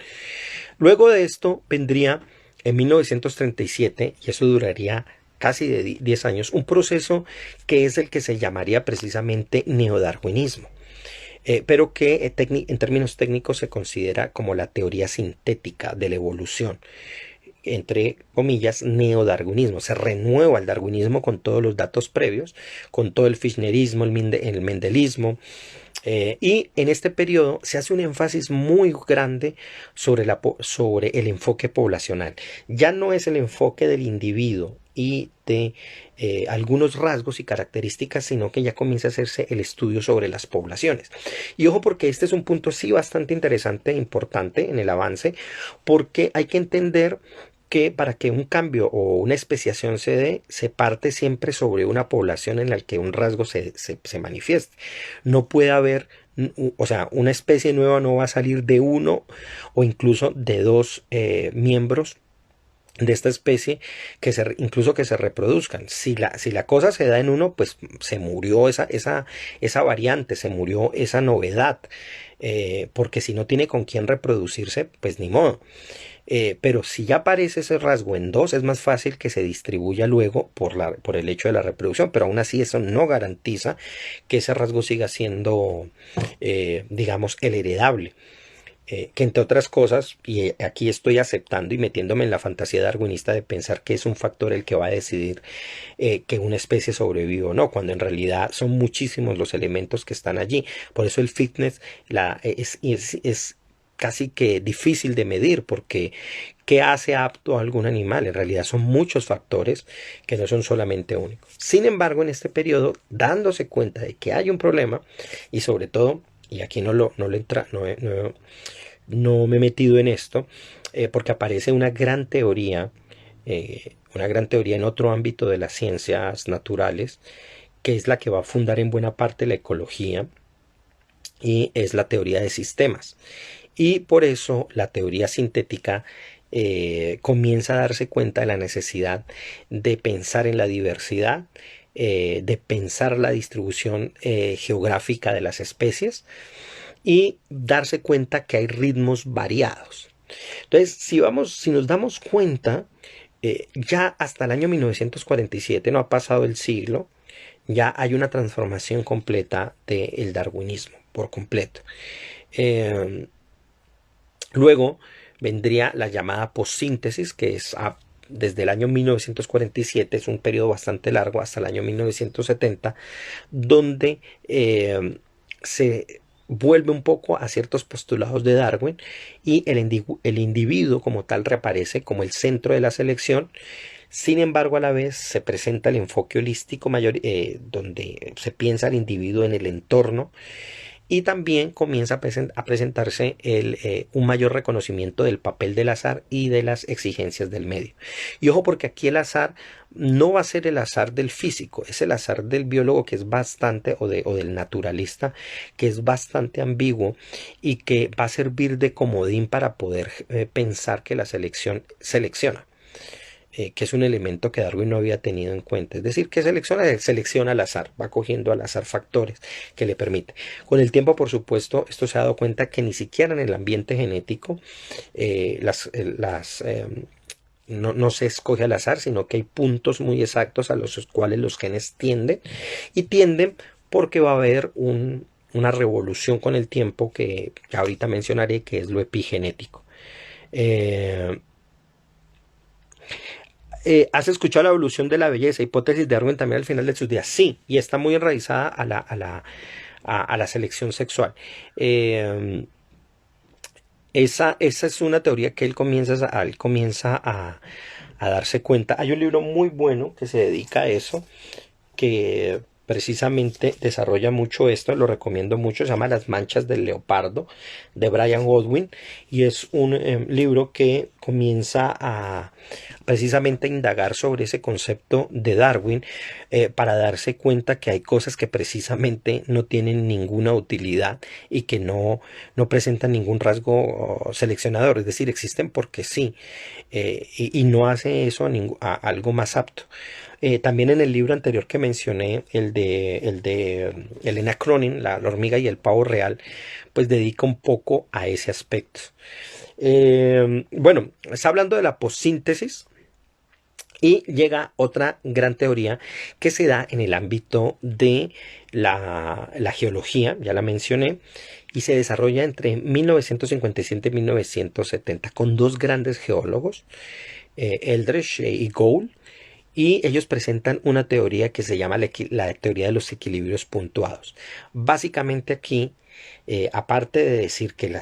Luego de esto vendría en 1937, y eso duraría casi de 10 años, un proceso que es el que se llamaría precisamente neodarwinismo, pero que en términos técnicos se considera como la teoría sintética de la evolución, entre comillas, neodarwinismo. Se renueva el darwinismo con todos los datos previos, con todo el Fischnerismo, el mendelismo, y en este periodo se hace un énfasis muy grande sobre el enfoque poblacional. Ya no es el enfoque del individuo y de algunos rasgos y características, sino que ya comienza a hacerse el estudio sobre las poblaciones. Y ojo porque este es un punto sí bastante interesante e importante en el avance, porque hay que entender que para que un cambio o una especiación se dé, se parte siempre sobre una población en la que un rasgo se manifieste. No puede haber, o sea, una especie nueva no va a salir de uno o incluso de dos miembros de esta especie incluso que se reproduzcan. Si la cosa se da en uno, pues se murió esa variante, se murió esa novedad, porque si no tiene con quién reproducirse, pues ni modo. Pero si ya aparece ese rasgo en dos, es más fácil que se distribuya luego por el hecho de la reproducción, pero aún así eso no garantiza que ese rasgo siga siendo, digamos, el heredable. Que entre otras cosas, y aquí estoy aceptando y metiéndome en la fantasía darwinista de pensar que es un factor el que va a decidir que una especie sobrevive o no, cuando en realidad son muchísimos los elementos que están allí. Por eso el fitness es casi que difícil de medir, porque ¿qué hace apto a algún animal? En realidad son muchos factores que no son solamente únicos. Sin embargo, en este periodo, dándose cuenta de que hay un problema y sobre todo, y aquí no me he metido en esto, porque aparece una gran teoría en otro ámbito de las ciencias naturales, que es la que va a fundar en buena parte la ecología, y es la teoría de sistemas. Y por eso la teoría sintética comienza a darse cuenta de la necesidad de pensar en la diversidad, de pensar la distribución geográfica de las especies y darse cuenta que hay ritmos variados. Entonces, si nos damos cuenta, ya hasta el año 1947, no ha pasado el siglo, ya hay una transformación completa del darwinismo, por completo. Luego vendría la llamada postsíntesis, que es desde el año 1947, es un periodo bastante largo, hasta el año 1970, donde se vuelve un poco a ciertos postulados de Darwin y el individuo como tal reaparece como el centro de la selección, Sin embargo, a la vez se presenta el enfoque holístico mayor, donde se piensa al individuo en el entorno, y también comienza a presentarse un mayor reconocimiento del papel del azar y de las exigencias del medio. Y ojo, porque aquí el azar no va a ser el azar del físico, es el azar del biólogo, que es bastante, o del naturalista, que es bastante ambiguo y que va a servir de comodín para poder pensar que la selección selecciona, que es un elemento que Darwin no había tenido en cuenta. Es decir, que selecciona al azar, va cogiendo al azar factores que le permite. Con el tiempo, por supuesto, esto se ha dado cuenta que ni siquiera en el ambiente genético no se escoge al azar, sino que hay puntos muy exactos a los cuales los genes tienden, y tienden porque va a haber una revolución con el tiempo que ahorita mencionaré, que es lo epigenético. Eh, ¿Has escuchado la evolución de la belleza? Hipótesis de Darwin también al final de sus días. Sí, y está muy enraizada a la selección sexual. Eh, esa es una teoría que él comienza a darse cuenta. Hay un libro muy bueno que se dedica a eso, que precisamente desarrolla mucho esto, lo recomiendo mucho, se llama Las manchas del leopardo, de Brian Godwin, y es un libro que comienza a precisamente a indagar sobre ese concepto de Darwin, para darse cuenta que hay cosas que precisamente no tienen ninguna utilidad y que no presentan ningún rasgo seleccionador, es decir, existen porque sí, y no hace eso a algo más apto. También en el libro anterior que mencioné, el de Elena Cronin, la hormiga y el pavo real, pues dedica un poco a ese aspecto. Bueno, está hablando de la postsíntesis, y llega otra gran teoría que se da en el ámbito de la geología, ya la mencioné, y se desarrolla entre 1957 y 1970 con dos grandes geólogos, Eldridge y Gould, y ellos presentan una teoría que se llama la teoría de los equilibrios puntuados. Básicamente aquí, aparte de decir que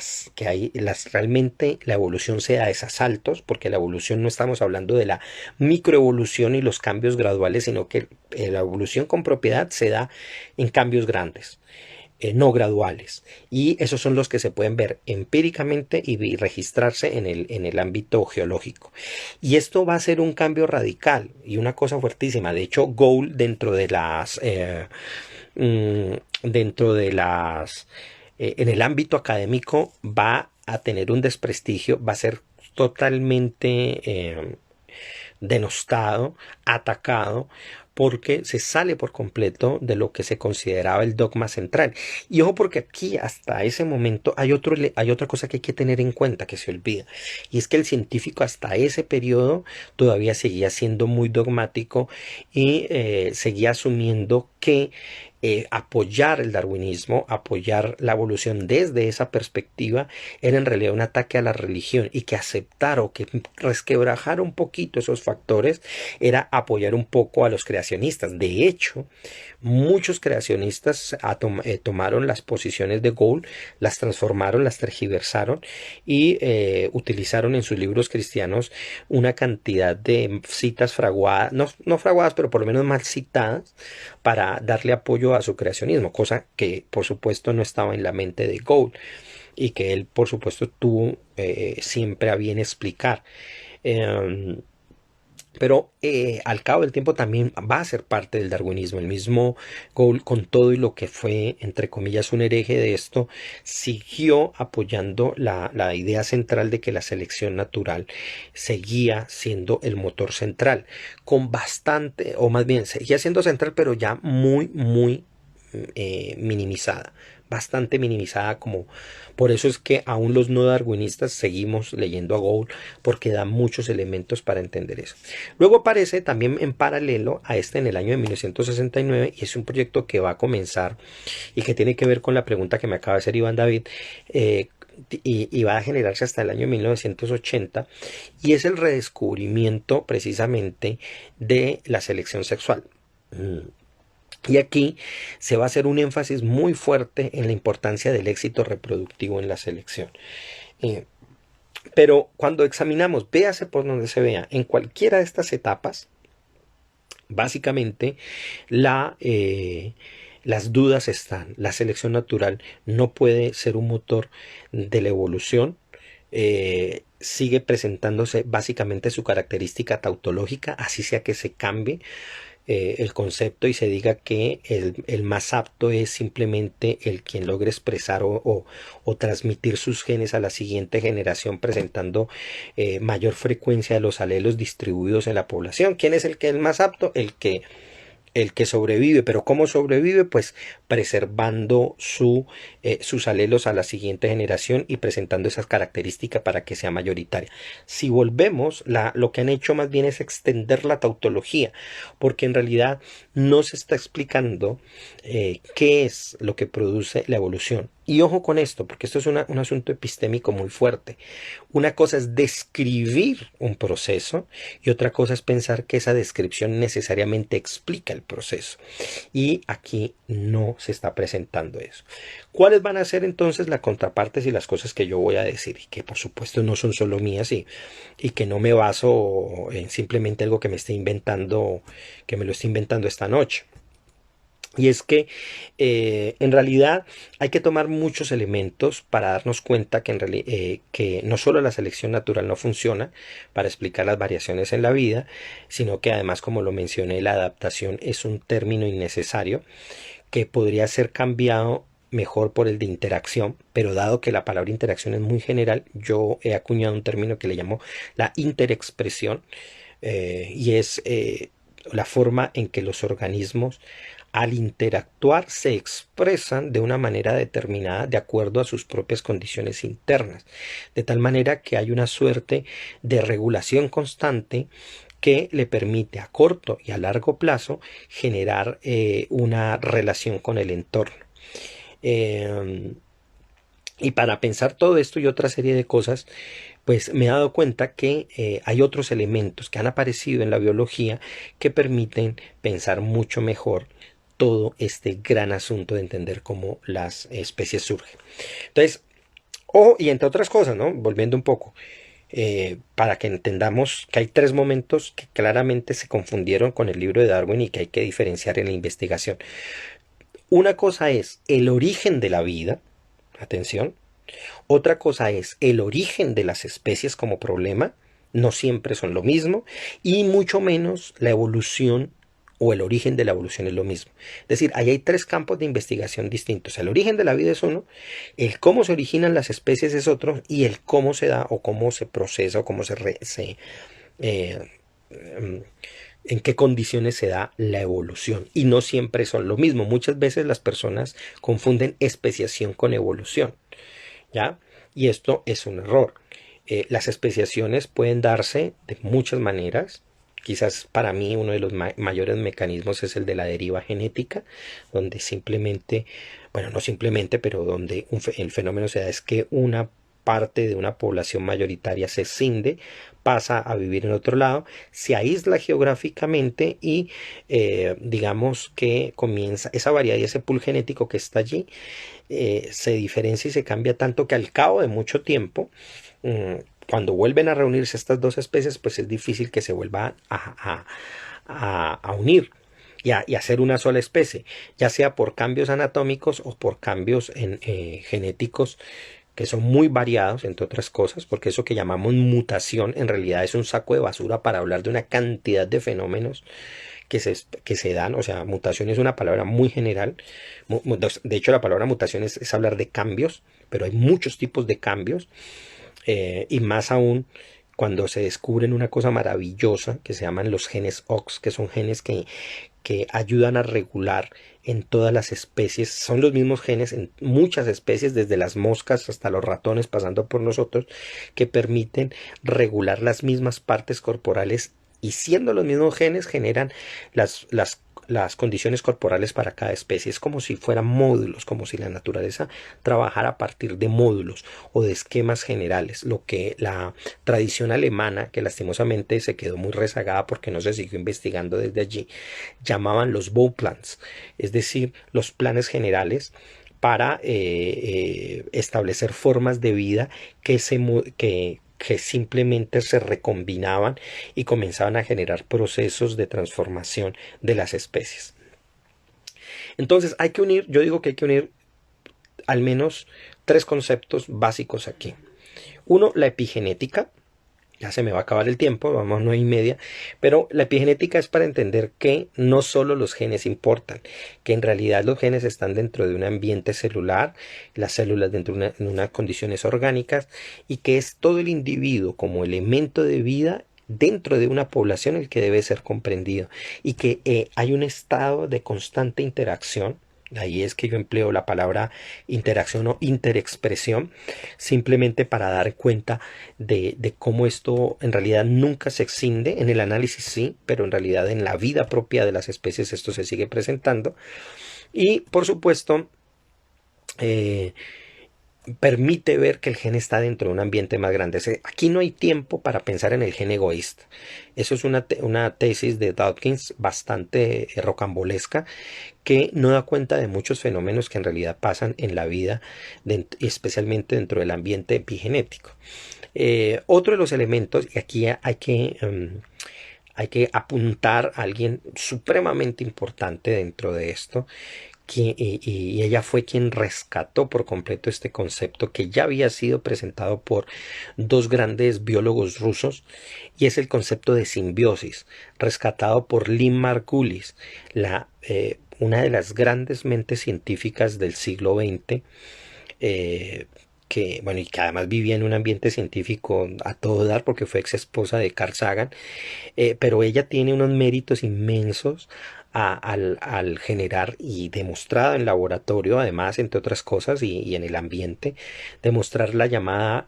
hay realmente la evolución se da a esos saltos, porque la evolución no estamos hablando de la microevolución y los cambios graduales, sino que la evolución con propiedad se da en cambios grandes, no graduales, y esos son los que se pueden ver empíricamente y registrarse en el ámbito geológico, y esto va a ser un cambio radical y una cosa fuertísima. De hecho, Gould dentro de las en el ámbito académico va a tener un desprestigio, va a ser totalmente denostado, atacado, porque se sale por completo de lo que se consideraba el dogma central. Y ojo, porque aquí hasta ese momento hay otra cosa que hay que tener en cuenta, que se olvida, y es que el científico hasta ese periodo todavía seguía siendo muy dogmático, y seguía asumiendo que apoyar el darwinismo, apoyar la evolución desde esa perspectiva, era en realidad un ataque a la religión, y que aceptar o que resquebrajar un poquito esos factores era apoyar un poco a los creacionistas. De hecho, muchos creacionistas tomaron las posiciones de Gould, las transformaron, las tergiversaron, y utilizaron en sus libros cristianos una cantidad de citas fraguadas, no fraguadas, pero por lo menos mal citadas, para darle apoyo a su creacionismo, cosa que por supuesto no estaba en la mente de Gould, y que él por supuesto tuvo siempre a bien explicar. Eh, pero al cabo del tiempo también va a ser parte del darwinismo. El mismo Gould, con todo y lo que fue, entre comillas, un hereje de esto, siguió apoyando la idea central de que la selección natural seguía siendo el motor central, con bastante, o más bien, seguía siendo central, pero ya muy minimizada, bastante minimizada. Como por eso es que aún los no darwinistas seguimos leyendo a Gould, porque da muchos elementos para entender eso. Luego aparece también en paralelo a este en el año de 1969, y es un proyecto que va a comenzar y que tiene que ver con la pregunta que me acaba de hacer Iván David, y va a generarse hasta el año 1980, y es el redescubrimiento precisamente de la selección sexual. Y aquí se va a hacer un énfasis muy fuerte en la importancia del éxito reproductivo en la selección. Eh, Pero cuando examinamos, véase por donde se vea, en cualquiera de estas etapas, básicamente las dudas están. La selección natural no puede ser un motor de la evolución. Sigue presentándose básicamente su característica tautológica, así sea que se cambie el concepto y se diga que el más apto es simplemente el quien logre expresar o transmitir sus genes a la siguiente generación, presentando mayor frecuencia de los alelos distribuidos en la población. ¿Quién es el que es el más apto? El que sobrevive. Pero ¿cómo sobrevive? Pues preservando sus alelos a la siguiente generación y presentando esas características para que sea mayoritaria. Si volvemos, lo que han hecho más bien es extender la tautología, porque en realidad no se está explicando qué es lo que produce la evolución. Y ojo con esto, porque esto es un asunto epistémico muy fuerte. Una cosa es describir un proceso y otra cosa es pensar que esa descripción necesariamente explica el proceso. Y aquí no se está presentando eso. ¿Cuáles van a ser entonces las contrapartes y las cosas que yo voy a decir? Y que por supuesto no son solo mías y que no me baso en simplemente algo que me esté inventando, que me lo esté inventando esta noche. Y es que en realidad hay que tomar muchos elementos para darnos cuenta que no solo la selección natural no funciona para explicar las variaciones en la vida, sino que además, como lo mencioné, la adaptación es un término innecesario que podría ser cambiado mejor por el de interacción, pero dado que la palabra interacción es muy general, yo he acuñado un término que le llamo la interexpresión, y es la forma en que los organismos al interactuar se expresan de una manera determinada de acuerdo a sus propias condiciones internas, de tal manera que hay una suerte de regulación constante que le permite a corto y a largo plazo generar una relación con el entorno. Y para pensar todo esto y otra serie de cosas, pues me he dado cuenta que hay otros elementos que han aparecido en la biología que permiten pensar mucho mejor todo este gran asunto de entender cómo las especies surgen. Entonces, y entre otras cosas, ¿no? Volviendo un poco, para que entendamos que hay tres momentos que claramente se confundieron con el libro de Darwin y que hay que diferenciar en la investigación. Una cosa es el origen de la vida, atención. Otra cosa es el origen de las especies como problema, no siempre son lo mismo, y mucho menos la evolución o el origen de la evolución es lo mismo. Es decir, ahí hay tres campos de investigación distintos. El origen de la vida es uno, el cómo se originan las especies es otro, y el cómo se da o cómo se procesa o cómo eh, en qué condiciones se da la evolución. Y no siempre son lo mismo. Muchas veces las personas confunden especiación con evolución, ¿ya? Y esto es un error. Las especiaciones pueden darse de muchas maneras. Quizás para mí uno de los mayores mecanismos es el de la deriva genética, donde simplemente, bueno, no simplemente, pero donde el fenómeno se da es que una parte de una población mayoritaria se escinde, pasa a vivir en otro lado, se aísla geográficamente y digamos que comienza esa variedad y ese pool genético que está allí, se diferencia y se cambia tanto que al cabo de mucho tiempo, cuando vuelven a reunirse estas dos especies, pues es difícil que se vuelvan a unir y a ser una sola especie, ya sea por cambios anatómicos o por cambios genéticos que son muy variados, entre otras cosas, porque eso que llamamos mutación en realidad es un saco de basura para hablar de una cantidad de fenómenos que se dan. O sea, mutación es una palabra muy general. De hecho, la palabra mutación es hablar de cambios, pero hay muchos tipos de cambios, y más aún cuando se descubren una cosa maravillosa que se llaman los genes OX, que son genes que ayudan a regular en todas las especies. Son los mismos genes en muchas especies, desde las moscas hasta los ratones, pasando por nosotros, que permiten regular las mismas partes corporales, y siendo los mismos genes generan las condiciones corporales para cada especie. Es como si fueran módulos, como si la naturaleza trabajara a partir de módulos o de esquemas generales, lo que la tradición alemana, que lastimosamente se quedó muy rezagada porque no se siguió investigando desde allí, llamaban los Bauplans, es decir, los planes generales para establecer formas de vida que que simplemente se recombinaban y comenzaban a generar procesos de transformación de las especies. Entonces hay que unir, yo digo que hay que unir al menos tres conceptos básicos aquí. Uno, la epigenética. Ya se me va a acabar el tiempo, vamos 9:30, pero la epigenética es para entender que no solo los genes importan, que en realidad los genes están dentro de un ambiente celular, las células dentro de unas condiciones orgánicas, y que es todo el individuo como elemento de vida dentro de una población el que debe ser comprendido, y que hay un estado de constante interacción. Ahí es que yo empleo la palabra interacción o interexpresión, simplemente para dar cuenta de cómo esto en realidad nunca se extiende. En el análisis sí, pero en realidad en la vida propia de las especies esto se sigue presentando. Y por supuesto, permite ver que el gen está dentro de un ambiente más grande. Aquí no hay tiempo para pensar en el gen egoísta. Eso es una tesis de Dawkins bastante rocambolesca, que no da cuenta de muchos fenómenos que en realidad pasan en la vida, especialmente dentro del ambiente epigenético. Otro de los elementos, y aquí hay que apuntar a alguien supremamente importante dentro de esto, y ella fue quien rescató por completo este concepto que ya había sido presentado por dos grandes biólogos rusos, y es el concepto de simbiosis, rescatado por Lynn Margulis, una de las grandes mentes científicas del siglo XX, y que además vivía en un ambiente científico a todo dar porque fue ex esposa de Carl Sagan, pero ella tiene unos méritos inmensos al generar y demostrado en laboratorio, además, entre otras cosas, y en el ambiente, demostrar la llamada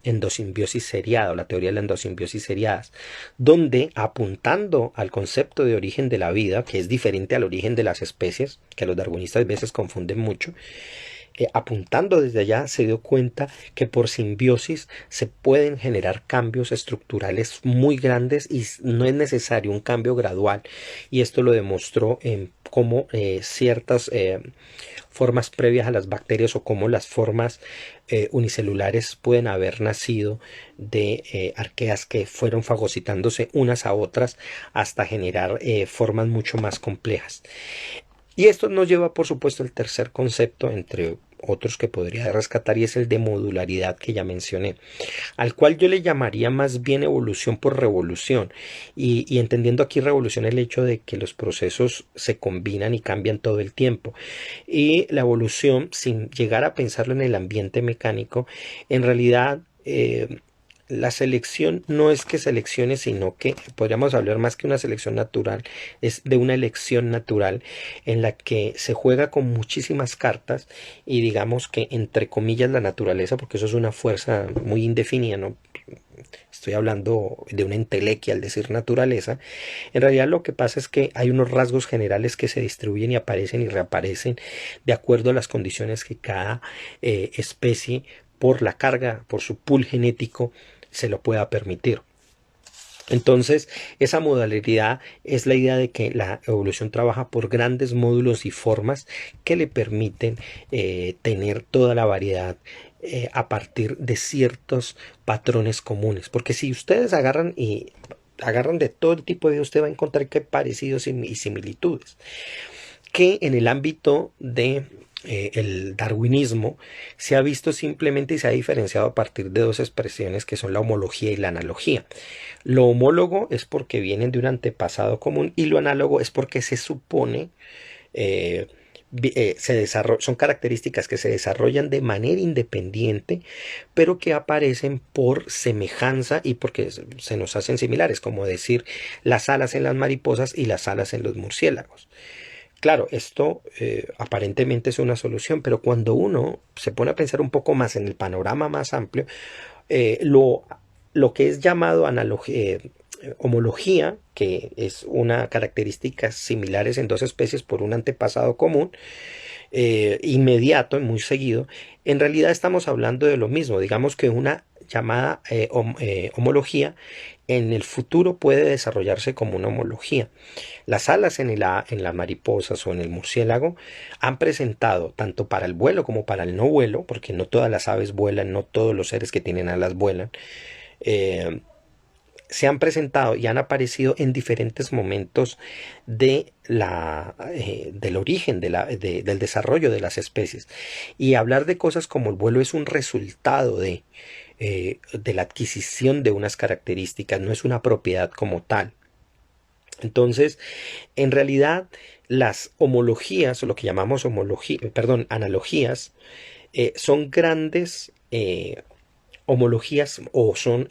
endosimbiosis seriada, o la teoría de la endosimbiosis seriadas, donde apuntando al concepto de origen de la vida, que es diferente al origen de las especies, que los darwinistas a veces confunden mucho, apuntando desde allá se dio cuenta que por simbiosis se pueden generar cambios estructurales muy grandes y no es necesario un cambio gradual, y esto lo demostró en cómo ciertas formas previas a las bacterias o cómo las formas unicelulares pueden haber nacido de arqueas que fueron fagocitándose unas a otras hasta generar formas mucho más complejas. Y esto nos lleva, por supuesto, al tercer concepto, entre otros que podría rescatar, y es el de modularidad que ya mencioné, al cual yo le llamaría más bien evolución por revolución, y entendiendo aquí revolución el hecho de que los procesos se combinan y cambian todo el tiempo, y la evolución, sin llegar a pensarlo en el ambiente mecánico, en realidad la selección no es que seleccione, sino que podríamos hablar más que una selección natural, es de una elección natural en la que se juega con muchísimas cartas, y digamos que entre comillas la naturaleza, porque eso es una fuerza muy indefinida, ¿no? Estoy hablando de una entelequia al decir naturaleza. En realidad lo que pasa es que hay unos rasgos generales que se distribuyen y aparecen y reaparecen de acuerdo a las condiciones que cada especie, por la carga, por su pool genético, se lo pueda permitir. Entonces, esa modalidad es la idea de que la evolución trabaja por grandes módulos y formas que le permiten tener toda la variedad a partir de ciertos patrones comunes. Porque si ustedes agarran de todo el tipo de vida, usted va a encontrar que hay parecidos y similitudes, que en el ámbito de el darwinismo se ha visto simplemente y se ha diferenciado a partir de dos expresiones que son la homología y la analogía. Lo homólogo es porque vienen de un antepasado común, y lo análogo es porque se supone son características que se desarrollan de manera independiente, pero que aparecen por semejanza y porque se nos hacen similares, como decir las alas en las mariposas y las alas en los murciélagos. Claro, esto aparentemente es una solución, pero cuando uno se pone a pensar un poco más en el panorama más amplio, lo que es llamado homología, que es una característica similares en dos especies por un antepasado común, inmediato y muy seguido, en realidad estamos hablando de lo mismo. Digamos que una llamada homología en el futuro puede desarrollarse como una homología. Las alas en las mariposas o en el murciélago han presentado, tanto para el vuelo como para el no vuelo, porque no todas las aves vuelan, no todos los seres que tienen alas vuelan, eh, se han presentado y han aparecido en diferentes momentos del origen del desarrollo de las especies. Y hablar de cosas como el vuelo es un resultado de la adquisición de unas características, no es una propiedad como tal. Entonces, en realidad, las homologías, o lo que llamamos analogías, son grandes homologías o son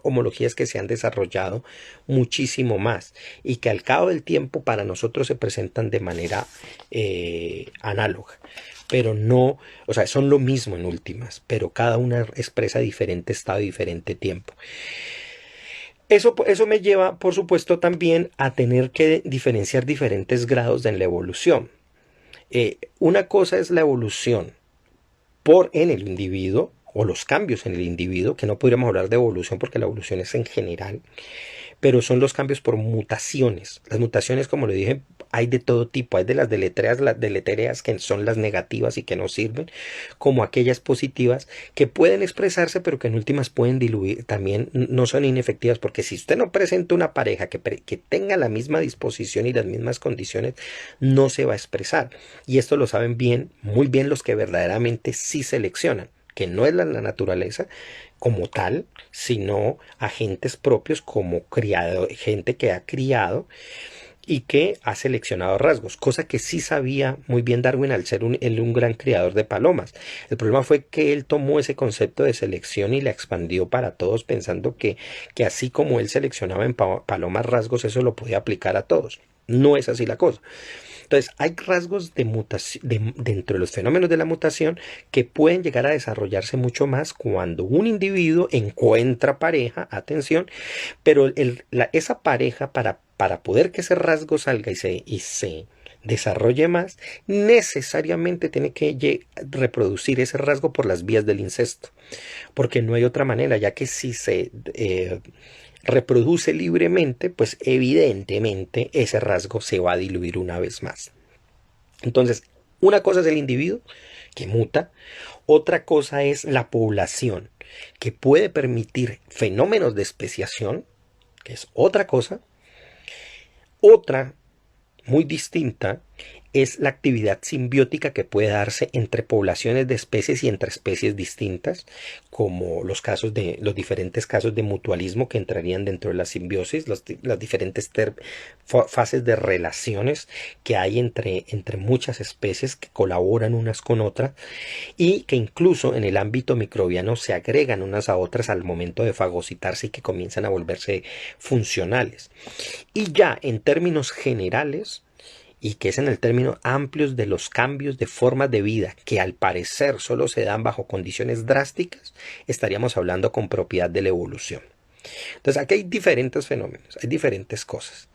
homologías que se han desarrollado muchísimo más y que al cabo del tiempo para nosotros se presentan de manera análoga. Pero no, o sea, son lo mismo en últimas, pero cada una expresa diferente estado y diferente tiempo. Eso me lleva, por supuesto, también a tener que diferenciar diferentes grados en la evolución. Una cosa es la evolución en el individuo o los cambios en el individuo, que no podríamos hablar de evolución porque la evolución es en general, pero son los cambios por mutaciones. Las mutaciones, como le dije, hay de todo tipo. Hay de las deletéreas que son las negativas y que no sirven, como aquellas positivas que pueden expresarse, pero que en últimas pueden diluir. También no son inefectivas, porque si usted no presenta una pareja que tenga la misma disposición y las mismas condiciones, no se va a expresar. Y esto lo saben bien, muy bien los que verdaderamente sí seleccionan, que no es la naturaleza como tal, sino agentes propios como gente que ha criado y que ha seleccionado rasgos, cosa que sí sabía muy bien Darwin al ser un gran criador de palomas. El problema fue que él tomó ese concepto de selección y la expandió para todos, pensando que así como él seleccionaba en palomas rasgos, eso lo podía aplicar a todos. No es así la cosa. Entonces, hay rasgos de mutación dentro de los fenómenos de la mutación que pueden llegar a desarrollarse mucho más cuando un individuo encuentra pareja, atención, pero esa pareja para poder que ese rasgo salga y se desarrolle más, necesariamente tiene que reproducir ese rasgo por las vías del incesto, porque no hay otra manera, ya que si se reproduce libremente, pues evidentemente ese rasgo se va a diluir una vez más. Entonces, una cosa es el individuo que muta, otra cosa es la población, que puede permitir fenómenos de especiación, que es otra cosa. Otra muy distinta es la actividad simbiótica que puede darse entre poblaciones de especies y entre especies distintas, como los diferentes casos de mutualismo que entrarían dentro de la simbiosis, las diferentes fases de relaciones que hay entre muchas especies que colaboran unas con otras y que incluso en el ámbito microbiano se agregan unas a otras al momento de fagocitarse y que comienzan a volverse funcionales. Y ya en términos generales, y que es en el término amplios de los cambios de formas de vida que al parecer solo se dan bajo condiciones drásticas, estaríamos hablando con propiedad de la evolución. Entonces aquí hay diferentes fenómenos, hay diferentes cosas.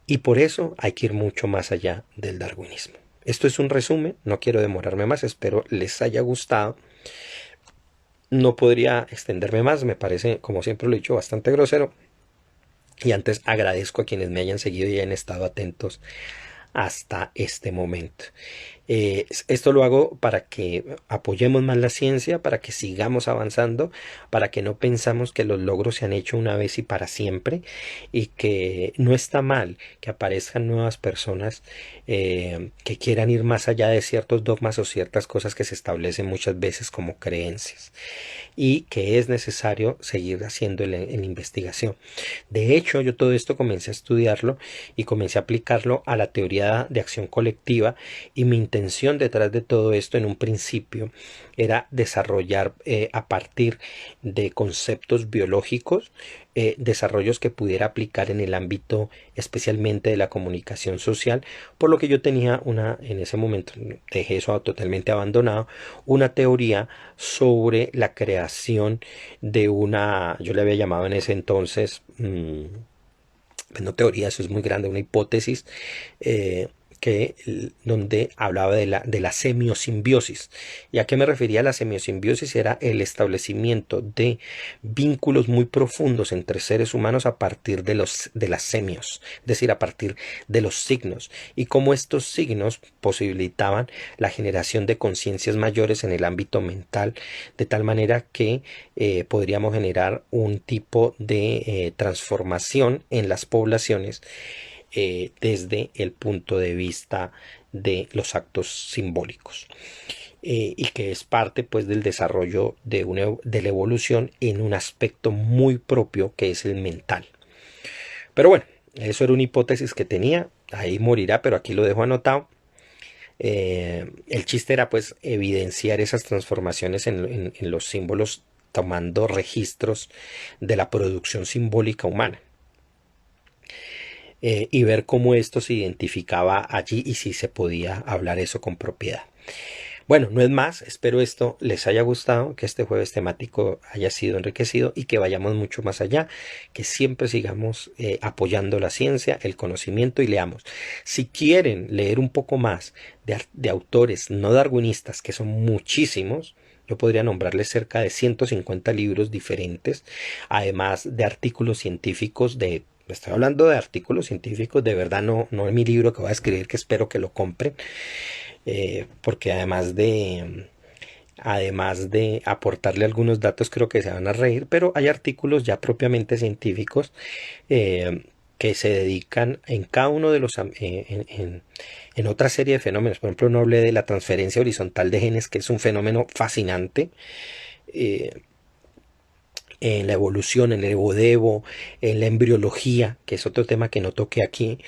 Y por eso hay que ir mucho más allá del darwinismo. Esto es un resumen, no quiero demorarme más, espero les haya gustado. No podría extenderme más, me parece, como siempre lo he dicho, bastante grosero. Y antes agradezco a quienes me hayan seguido y hayan estado atentos hasta este momento. Esto lo hago para que apoyemos más la ciencia, para que sigamos avanzando, para que no pensamos que los logros se han hecho una vez y para siempre, y que no está mal que aparezcan nuevas personas que quieran ir más allá de ciertos dogmas o ciertas cosas que se establecen muchas veces como creencias, y que es necesario seguir haciendo la investigación. De hecho, yo todo esto comencé a estudiarlo y comencé a aplicarlo a la teoría de acción colectiva, y mi intención detrás de todo esto en un principio era desarrollar a partir de conceptos biológicos desarrollos que pudiera aplicar en el ámbito especialmente de la comunicación social, por lo que yo tenía en ese momento dejé eso totalmente abandonado, una teoría sobre la creación de yo le había llamado en ese entonces, no teoría, eso es muy grande, una hipótesis donde hablaba de la semiosimbiosis. ¿Y a qué me refería? La semiosimbiosis era el establecimiento de vínculos muy profundos entre seres humanos a partir de las semios, es decir, a partir de los signos, y cómo estos signos posibilitaban la generación de conciencias mayores en el ámbito mental, de tal manera que podríamos generar un tipo de transformación en las poblaciones desde el punto de vista de los actos simbólicos, y que es parte pues del desarrollo de la evolución en un aspecto muy propio que es el mental. Pero bueno, eso era una hipótesis que tenía, ahí morirá, pero aquí lo dejo anotado. El chiste era pues evidenciar esas transformaciones en los símbolos, tomando registros de la producción simbólica humana. Y ver cómo esto se identificaba allí y si se podía hablar eso con propiedad. Bueno, no es más, espero esto les haya gustado, que este jueves temático haya sido enriquecido y que vayamos mucho más allá, que siempre sigamos apoyando la ciencia, el conocimiento y leamos. Si quieren leer un poco más de autores no darwinistas, que son muchísimos, yo podría nombrarles cerca de 150 libros diferentes, además de artículos científicos estoy hablando de artículos científicos, de verdad no es mi libro que voy a escribir, que espero que lo compren, porque además de aportarle algunos datos, creo que se van a reír, pero hay artículos ya propiamente científicos que se dedican en cada uno de los en otra serie de fenómenos. Por ejemplo, no hablé de la transferencia horizontal de genes, que es un fenómeno fascinante. En la evolución, en el evodevo, en la embriología, que es otro tema que no toqué aquí,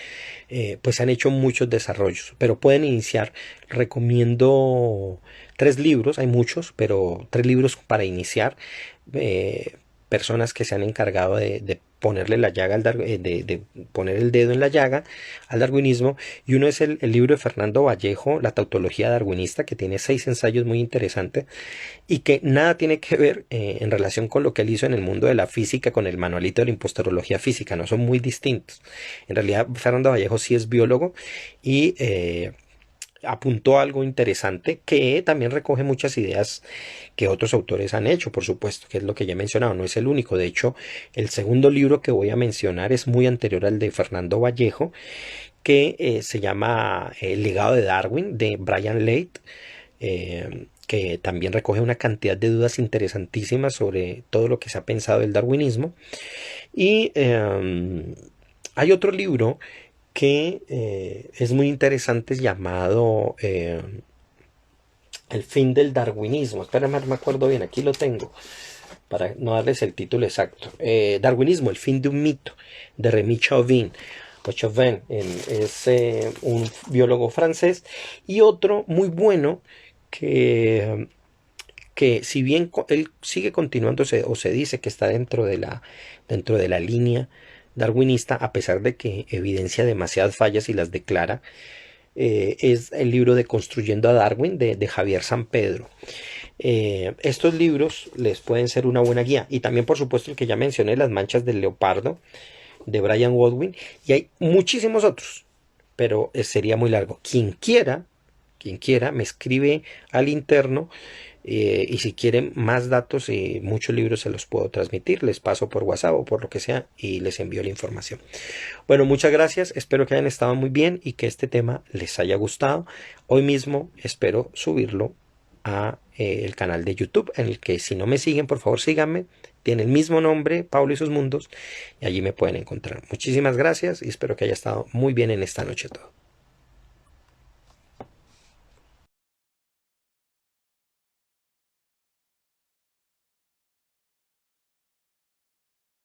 pues se han hecho muchos desarrollos, pero pueden iniciar. Recomiendo 3 libros, hay muchos, pero 3 libros para iniciar. Personas que se han encargado de ponerle la llaga de poner el dedo en la llaga al darwinismo, y uno es el libro de Fernando Vallejo, La tautología darwinista, que tiene 6 ensayos muy interesantes y que nada tiene que ver en relación con lo que él hizo en el mundo de la física con el manualito de la impostorología física, no son muy distintos. En realidad Fernando Vallejo sí es biólogo y apuntó algo interesante que también recoge muchas ideas que otros autores han hecho, por supuesto, que es lo que ya he mencionado, no es el único. De hecho, el segundo libro que voy a mencionar es muy anterior al de Fernando Vallejo, que se llama El legado de Darwin, de Brian Leight, que también recoge una cantidad de dudas interesantísimas sobre todo lo que se ha pensado del darwinismo. Y hay otro libro que es muy interesante, llamado El fin del darwinismo. Espérame, no me acuerdo bien, aquí lo tengo para no darles el título exacto. Darwinismo, el fin de un mito, de Rémy Chauvin. Chauvin es un biólogo francés. Y otro muy bueno que si bien él sigue continuándose, o se dice que está dentro de la línea darwinista, a pesar de que evidencia demasiadas fallas y las declara, es el libro de Construyendo a Darwin, de Javier San Pedro. Estos libros les pueden ser una buena guía, y también por supuesto el que ya mencioné, Las manchas del leopardo, de Brian Woodwin, y hay muchísimos otros, pero sería muy largo. Quien quiera me escribe al interno, y si quieren más datos y muchos libros se los puedo transmitir, les paso por WhatsApp o por lo que sea y les envío la información. Bueno, muchas gracias, espero que hayan estado muy bien y que este tema les haya gustado. Hoy mismo espero subirlo a el canal de YouTube, en el que si no me siguen, por favor síganme. Tiene el mismo nombre, Pablo y sus mundos, y allí me pueden encontrar. Muchísimas gracias y espero que haya estado muy bien en esta noche todo.